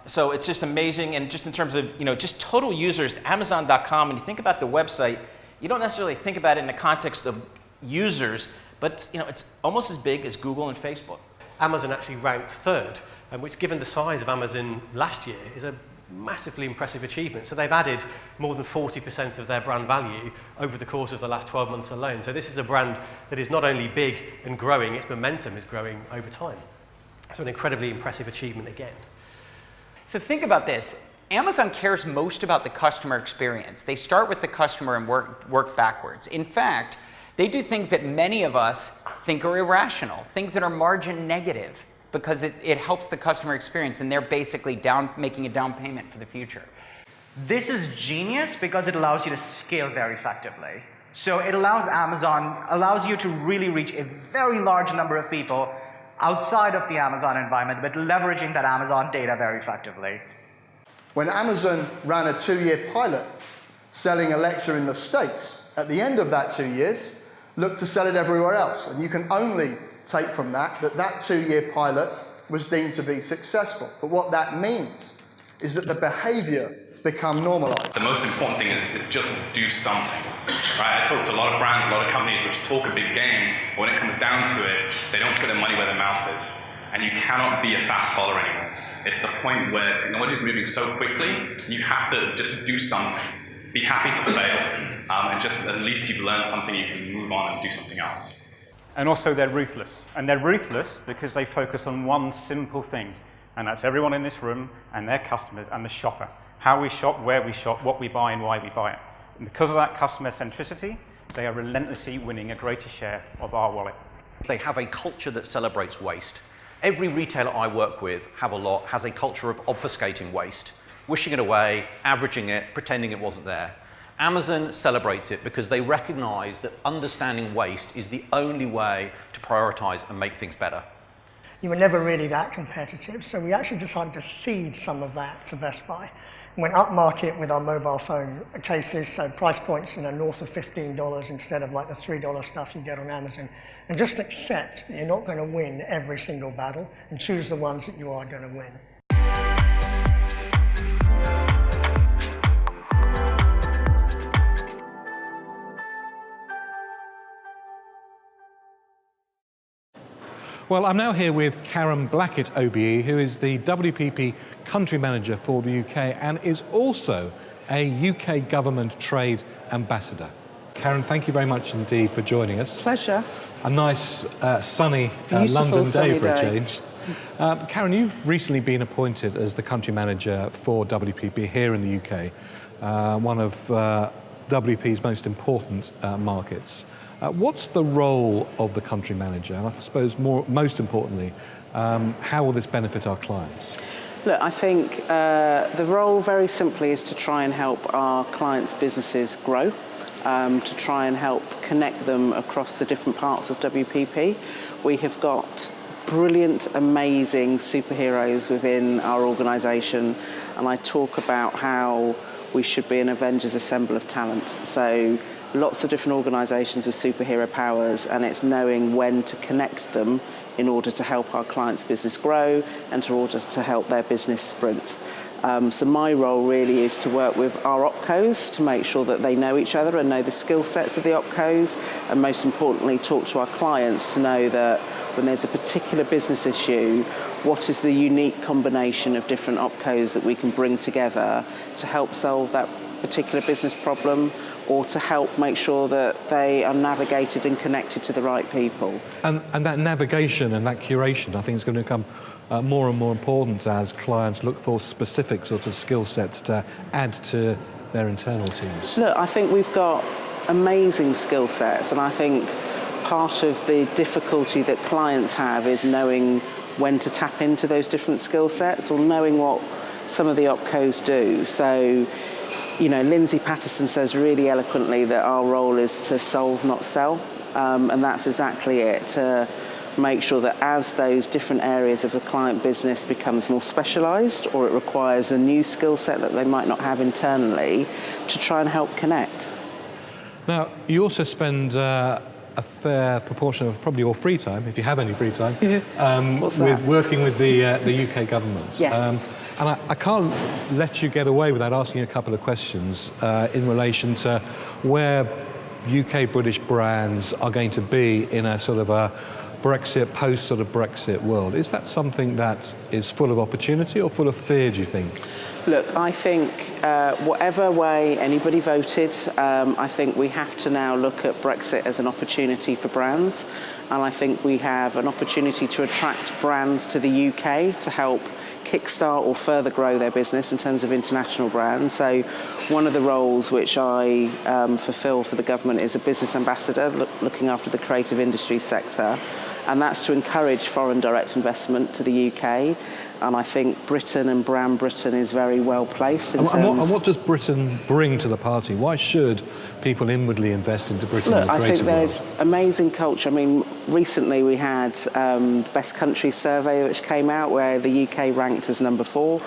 So it's just amazing. And just in terms of, just total users, Amazon.com, when you think about the website, you don't necessarily think about it in the context of users, But it's almost as big as Google and Facebook. Amazon actually ranked third, which given the size of Amazon last year is a massively impressive achievement. So they've added more than 40% of their brand value over the course of the last 12 months alone. So this is a brand that is not only big and growing, its momentum is growing over time. So an incredibly impressive achievement again. So think about this. Amazon cares most about the customer experience. They start with the customer and work backwards. In fact, they do things that many of us think are irrational, things that are margin negative, because it helps the customer experience, and they're basically making a down payment for the future. This is genius because it allows you to scale very effectively. So it allows you to really reach a very large number of people outside of the Amazon environment, but leveraging that Amazon data very effectively. When Amazon ran a 2-year pilot selling Alexa in the States, at the end of that 2 years, looked to sell it everywhere else. And you can only take from that 2-year pilot was deemed to be successful. But what that means is that the behavior has become normalized. The most important thing is just do something. Right? I talk to a lot of brands, a lot of companies which talk a big game, but when it comes down to it, they don't put their money where their mouth is. And you cannot be a fast follower anymore. It's the point where technology is moving so quickly, you have to just do something. Be happy to fail, and just at least you've learned something, you can move on and do something else. And also they're ruthless. And they're ruthless because they focus on one simple thing, and that's everyone in this room and their customers and the shopper. How we shop, where we shop, what we buy and why we buy it. And because of that customer centricity, they are relentlessly winning a greater share of our wallet. They have a culture that celebrates waste. Every retailer I work with, has a culture of obfuscating waste, wishing it away, averaging it, pretending it wasn't there. Amazon celebrates it because they recognize that understanding waste is the only way to prioritize and make things better. You were never really that competitive, so we actually decided to cede some of that to Best Buy. Went up market with our mobile phone cases, so price points north of $15 instead of like the $3 stuff you get on Amazon. And just accept that you're not going to win every single battle and choose the ones that you are going to win. Well, I'm now here with Karen Blackett, OBE, who is the WPP Country Manager for the UK and is also a UK Government Trade Ambassador. Karen, thank you very much indeed for joining us. Pleasure. A nice, sunny London day for a change. Karen, you've recently been appointed as the Country Manager for WPP here in the UK, one of WPP's most important markets. What's the role of the country manager? And I suppose most importantly, how will this benefit our clients? Look, I think the role very simply is to try and help our clients' businesses grow, to try and help connect them across the different parts of WPP. We have got brilliant, amazing superheroes within our organisation, and I talk about how we should be an Avengers Assemble of talent. So lots of different organisations with superhero powers, and it's knowing when to connect them in order to help our clients' business grow and in order to help their business sprint. So my role really is to work with our opcos to make sure that they know each other and know the skill sets of the opcos, and most importantly talk to our clients to know that when there's a particular business issue, what is the unique combination of different opcos that we can bring together to help solve that particular business problem, or to help make sure that they are navigated and connected to the right people. And that navigation and that curation, I think, is going to become more and more important as clients look for specific sort of skill sets to add to their internal teams. Look, I think we've got amazing skill sets, and I think part of the difficulty that clients have is knowing when to tap into those different skill sets or knowing what some of the opcos do. So, Lindsay Patterson says really eloquently that our role is to solve, not sell, and that's exactly it, to make sure that as those different areas of a client business becomes more specialised or it requires a new skill set that they might not have internally, to try and help connect. Now, you also spend a fair proportion of probably your free time, if you have any free time, working with the UK government. Yes. And I can't let you get away without asking a couple of questions in relation to where UK British brands are going to be in a sort of a Brexit, post sort of Brexit world. Is that something that is full of opportunity or full of fear, do you think? Look, I think whatever way anybody voted, I think we have to now look at Brexit as an opportunity for brands. And I think we have an opportunity to attract brands to the UK to help kickstart or further grow their business in terms of international brands. So one of the roles which I fulfil for the government is a business ambassador looking after the creative industry sector. And that's to encourage foreign direct investment to the UK. And I think Britain and Brand Britain is very well placed in terms... And what does Britain bring to the party? Why should people inwardly invest into Britain? Look, in the I think there's world? amazing culture. I mean, recently we had Best Countries survey which came out where the UK ranked as number 4.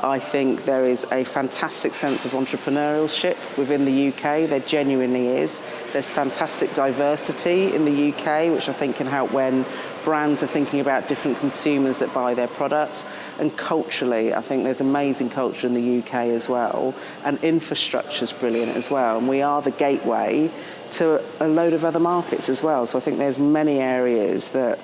I think there is a fantastic sense of entrepreneurship within the UK. There genuinely is. There's fantastic diversity in the UK, which I think can help when brands are thinking about different consumers that buy their products. And culturally, I think there's amazing culture in the UK as well. And infrastructure's brilliant as well. And we are the gateway to a load of other markets as well. So I think there's many areas that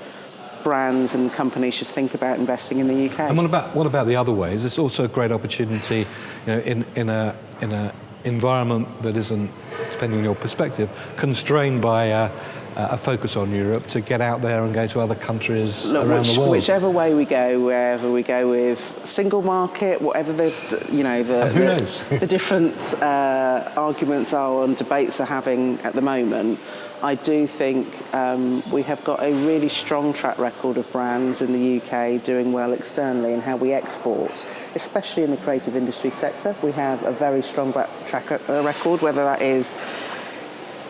brands and companies should think about investing in the UK. And what about the other ways? It's also a great opportunity, you know, in a environment that isn't, depending on your perspective, constrained by a focus on Europe, to get out there and go to other countries around the world. Whichever way we go, wherever we go with single market, whatever the the different arguments are and debates are having at the moment, I do think we have got a really strong track record of brands in the UK doing well externally and how we export, especially in the creative industry sector. We have a very strong track record, whether that is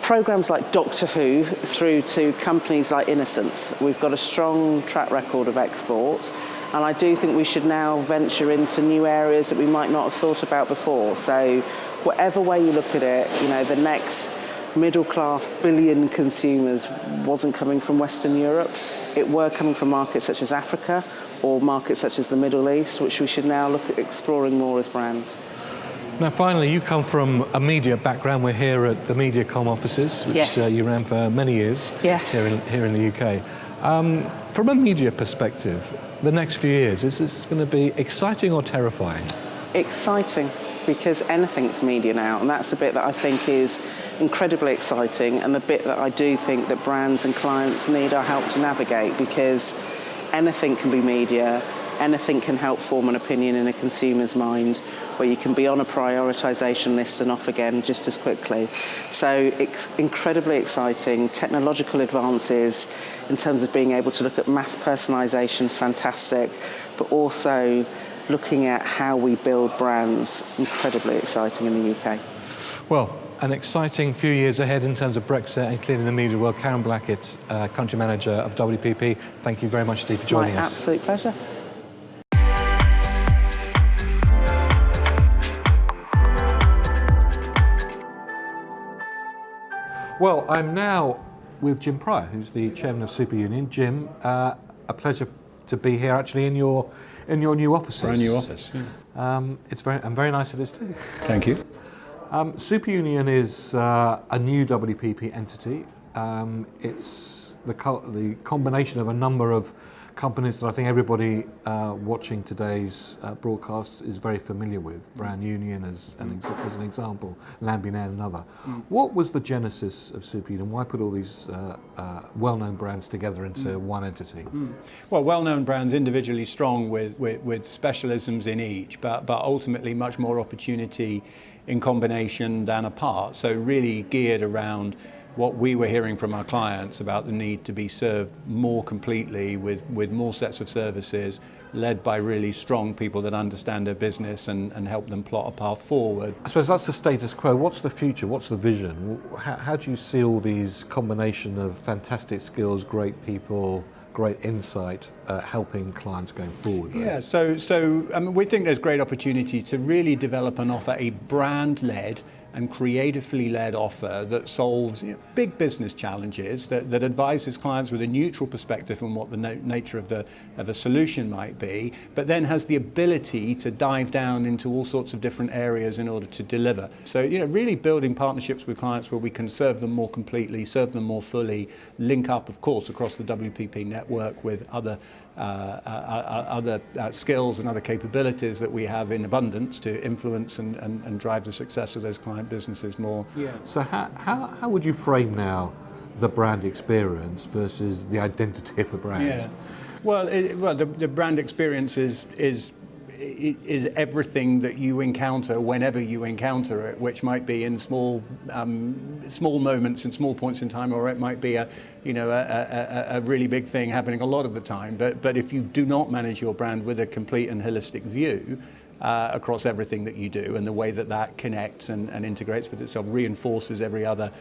programs like Doctor Who through to companies like Innocent. We've got a strong track record of export, and I do think we should now venture into new areas that we might not have thought about before. So whatever way you look at it, you know, the next middle-class billion consumers wasn't coming from Western Europe. It were coming from markets such as Africa or markets such as the Middle East, which we should now look at exploring more as brands. Now, finally, you come from a media background. We're here at the MediaCom offices, which Yes. You ran for many years here in the UK. From a media perspective, the next few years, is this going to be exciting or terrifying? Exciting, because anything's media now, and that's the bit that I think is incredibly exciting, and the bit that I do think that brands and clients need our help to navigate, because anything can be media, anything can help form an opinion in a consumer's mind, where you can be on a prioritisation list and off again just as quickly. So it's incredibly exciting. Technological advances in terms of being able to look at mass personalisation is fantastic, but also looking at how we build brands, incredibly exciting in the UK. Well, an exciting few years ahead in terms of Brexit and clearly the media world. Karen Blackett, Country Manager of WPP. Thank you very much, Steve, for joining us. My absolute pleasure. Well, I'm now with Jim Pryor, who's the chairman of Super Union. Jim, a pleasure to be here actually in your new offices. Brand new office. Yeah. It's very nice it is too. Thank you. Super Union is a new WPP entity. It's the combination of a number of companies that I think everybody watching today's broadcast is very familiar with. Brand Union as an example, Lambinair another. What was the genesis of Super Union? Why put all these well-known brands together into one entity? Well, well-known brands individually strong with specialisms in each, but ultimately much more opportunity in combination than apart. So really geared around what we were hearing from our clients about the need to be served more completely with more sets of services, led by really strong people that understand their business and help them plot a path forward. I suppose that's the status quo. What's the future? What's the vision? How do you see all these combination of fantastic skills, great people, great insight, helping clients going forward? Right? Yeah, so I mean, we think there's great opportunity to really develop and offer a brand-led and creatively led offer that solves big business challenges, that advises clients with a neutral perspective on what the nature of a solution might be, but then has the ability to dive down into all sorts of different areas in order to deliver. So, really building partnerships with clients where we can serve them more completely, serve them more fully, link up, of course, across the WPP network with other skills and other capabilities that we have in abundance to influence and drive the success of those client businesses more. Yeah. So how would you frame now the brand experience versus the identity of the brand? Yeah. Well, the brand experience is everything that you encounter whenever you encounter it, which might be in small moments and small points in time, or it might be a really big thing happening a lot of the time. But if you do not manage your brand with a complete and holistic view across everything that you do, and the way that connects and integrates with itself, reinforces every other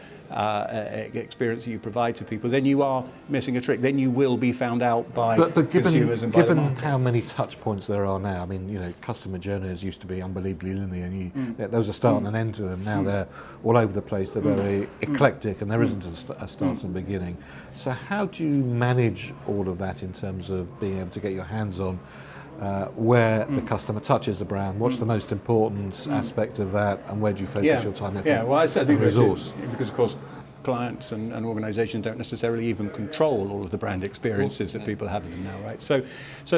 experience that you provide to people, then you are missing a trick. Then you will be found out by consumers and by the market. Given how many touch points there are now, I mean, customer journeys used to be unbelievably linear, and there was a start and an end to them. Now they're all over the place. They're very eclectic, and there isn't a start and beginning. So how do you manage all of that in terms of being able to get your hands on where the customer touches the brand? What's the most important aspect of that, and where do you focus your time, effort, and resource? Because of course, clients and organisations don't necessarily even control all of the brand experiences that people have in them now, right? So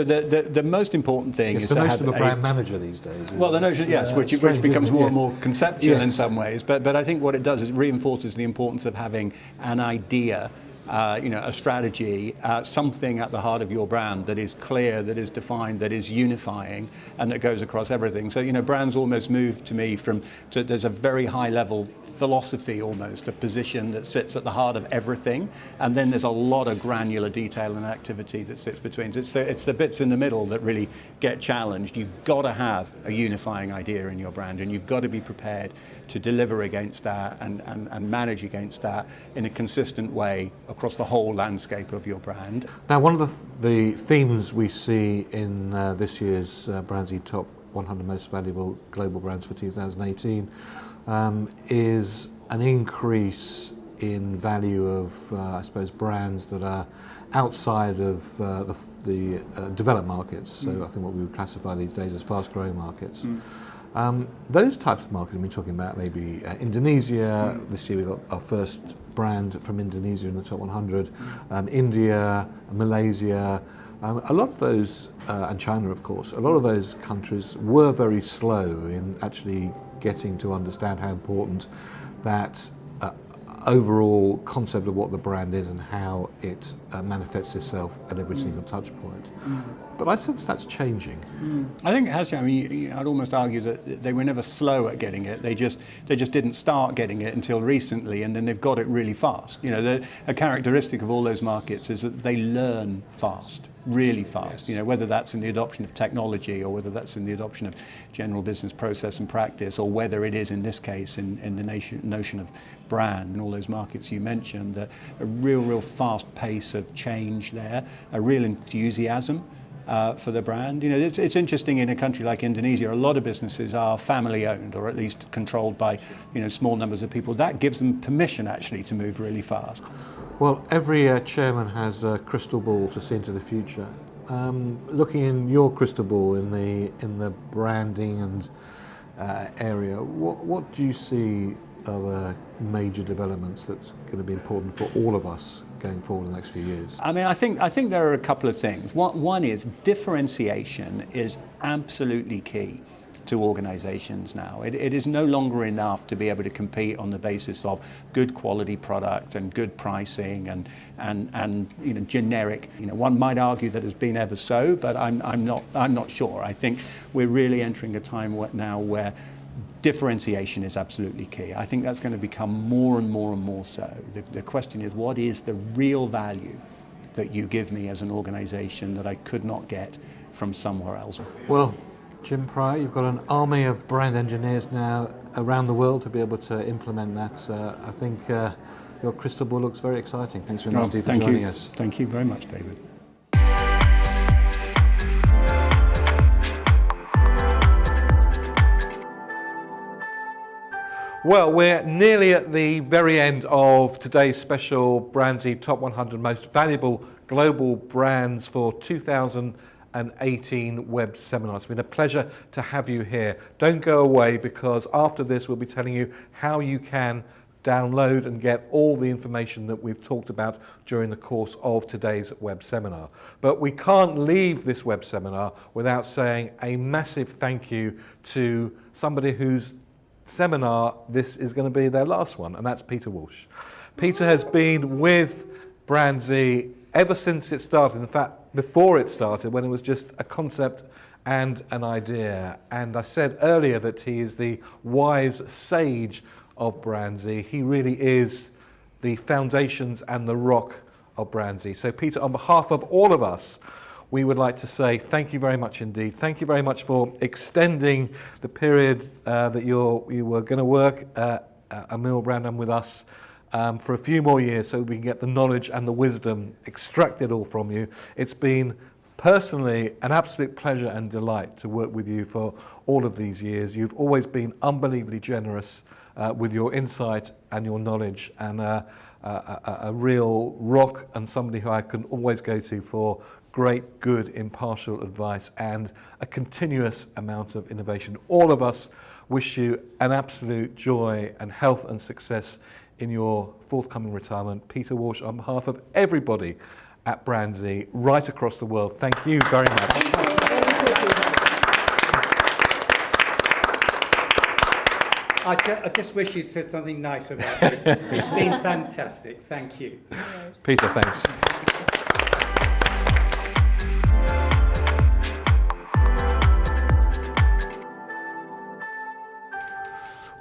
the most important thing is the to notion have of a brand manager these days. Well, the notion, yes, which becomes more and more conceptual in some ways. But I think what it does is it reinforces the importance of having an idea. A strategy, something at the heart of your brand that is clear, that is defined, that is unifying, and that goes across everything. So, brands almost move to me there's a very high level philosophy, almost a position that sits at the heart of everything, and then there's a lot of granular detail and activity that sits between. So it's the bits in the middle that really get challenged. You've got to have a unifying idea in your brand, and you've got to be prepared to deliver against that and manage against that in a consistent way across the whole landscape of your brand. Now, one of the themes we see in this year's BrandZ Top 100 Most Valuable Global Brands for 2018 is an increase in value of, I suppose, brands that are outside of the developed markets. So I think what we would classify these days as fast-growing markets. Those types of markets, we're talking about maybe Indonesia. This year we got our first brand from Indonesia in the top 100. India, Malaysia, a lot of those, and China of course, a lot of those countries were very slow in actually getting to understand how important that overall concept of what the brand is and how it manifests itself at every single touch point. But I sense that's changing. I think it has. I mean, I'd almost argue that they were never slow at getting it. They just didn't start getting it until recently, and then they've got it really fast. A characteristic of all those markets is that they learn fast, really fast. Whether that's in the adoption of technology, or whether that's in the adoption of general business process and practice, or whether it is in this case in the notion of brand in all those markets you mentioned, a real fast pace of change there, a real enthusiasm for the brand. It's interesting, in a country like Indonesia, a lot of businesses are family owned, or at least controlled by small numbers of people. That gives them permission actually to move really fast. Well, every chairman has a crystal ball to see into the future. Looking in your crystal ball in the branding and area, what do you see are the major developments that's going to be important for all of us going forward in the next few years? I mean, I think there are a couple of things. One is differentiation is absolutely key to organizations now. It is no longer enough to be able to compete on the basis of good quality product and good pricing and generic. One might argue that has been ever so, but I'm not sure. I think we're really entering a time now where differentiation is absolutely key. I think that's going to become more and more so. The question is, what is the real value that you give me as an organization that I could not get from somewhere else? Well, Jim Pryor, you've got an army of brand engineers now around the world to be able to implement that. I think your crystal ball looks very exciting. Thanks very much, Steve, for joining us. Thank you very much, David. Well, we're nearly at the very end of today's special BrandZ Top 100 Most Valuable Global Brands for 2018 web seminar. It's been a pleasure to have you here. Don't go away, because after this we'll be telling you how you can download and get all the information that we've talked about during the course of today's web seminar. But we can't leave this web seminar without saying a massive thank you to somebody whose seminar this is going to be their last one, and that's Peter Walsh. Peter has been with BrandZ ever since it started. In fact, before it started, when it was just a concept and an idea. And I said earlier that he is the wise sage of BrandZ. He really is the foundations and the rock of BrandZ. So Peter, on behalf of all of us, we would like to say thank you very much indeed. Thank you very much for extending the period that you were going to work at EMEA Brandon with us for a few more years, so we can get the knowledge and the wisdom extracted all from you. It's been personally an absolute pleasure and delight to work with you for all of these years. You've always been unbelievably generous with your insight and your knowledge, and a real rock, and somebody who I can always go to for great, good, impartial advice and a continuous amount of innovation. All of us wish you an absolute joy and health and success in your forthcoming retirement. Peter Walsh, on behalf of everybody at BrandZ right across the world, thank you very much. I just wish you'd said something nice about it. It's been fantastic. Thank you. Peter, thanks.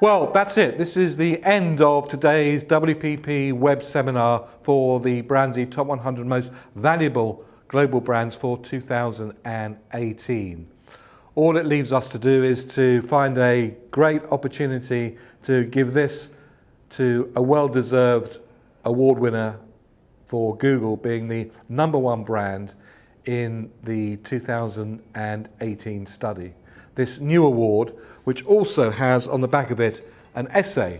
Well, that's it. This is the end of today's WPP web seminar for the BrandZ Top 100 Most Valuable Global Brands for 2018. All it leaves us to do is to find a great opportunity to give this to a well-deserved award winner for Google, being the #1 brand in the 2018 study. This new award, which also has on the back of it an essay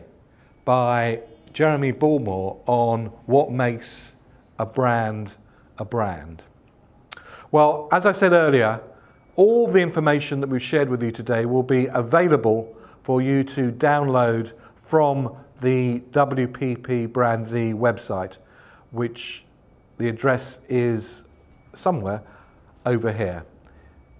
by Jeremy Bullmore on what makes a brand a brand. Well, as I said earlier, all the information that we've shared with you today will be available for you to download from the WPP BrandZ website, which the address is somewhere over here.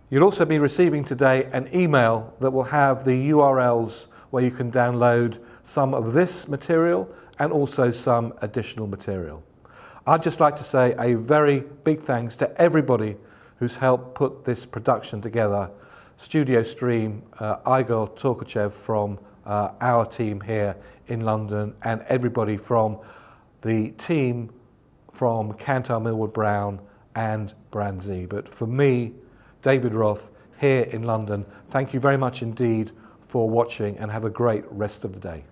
You'll also be receiving today an email that will have the URLs where you can download some of this material and also some additional material. I'd just like to say a very big thanks to everybody who's helped put this production together. Studio Stream, Igor Torkachev from our team here in London, and everybody from the team from Kantar Millward Brown and BrandZ. But for me, David Roth, here in London, thank you very much indeed for watching, and have a great rest of the day.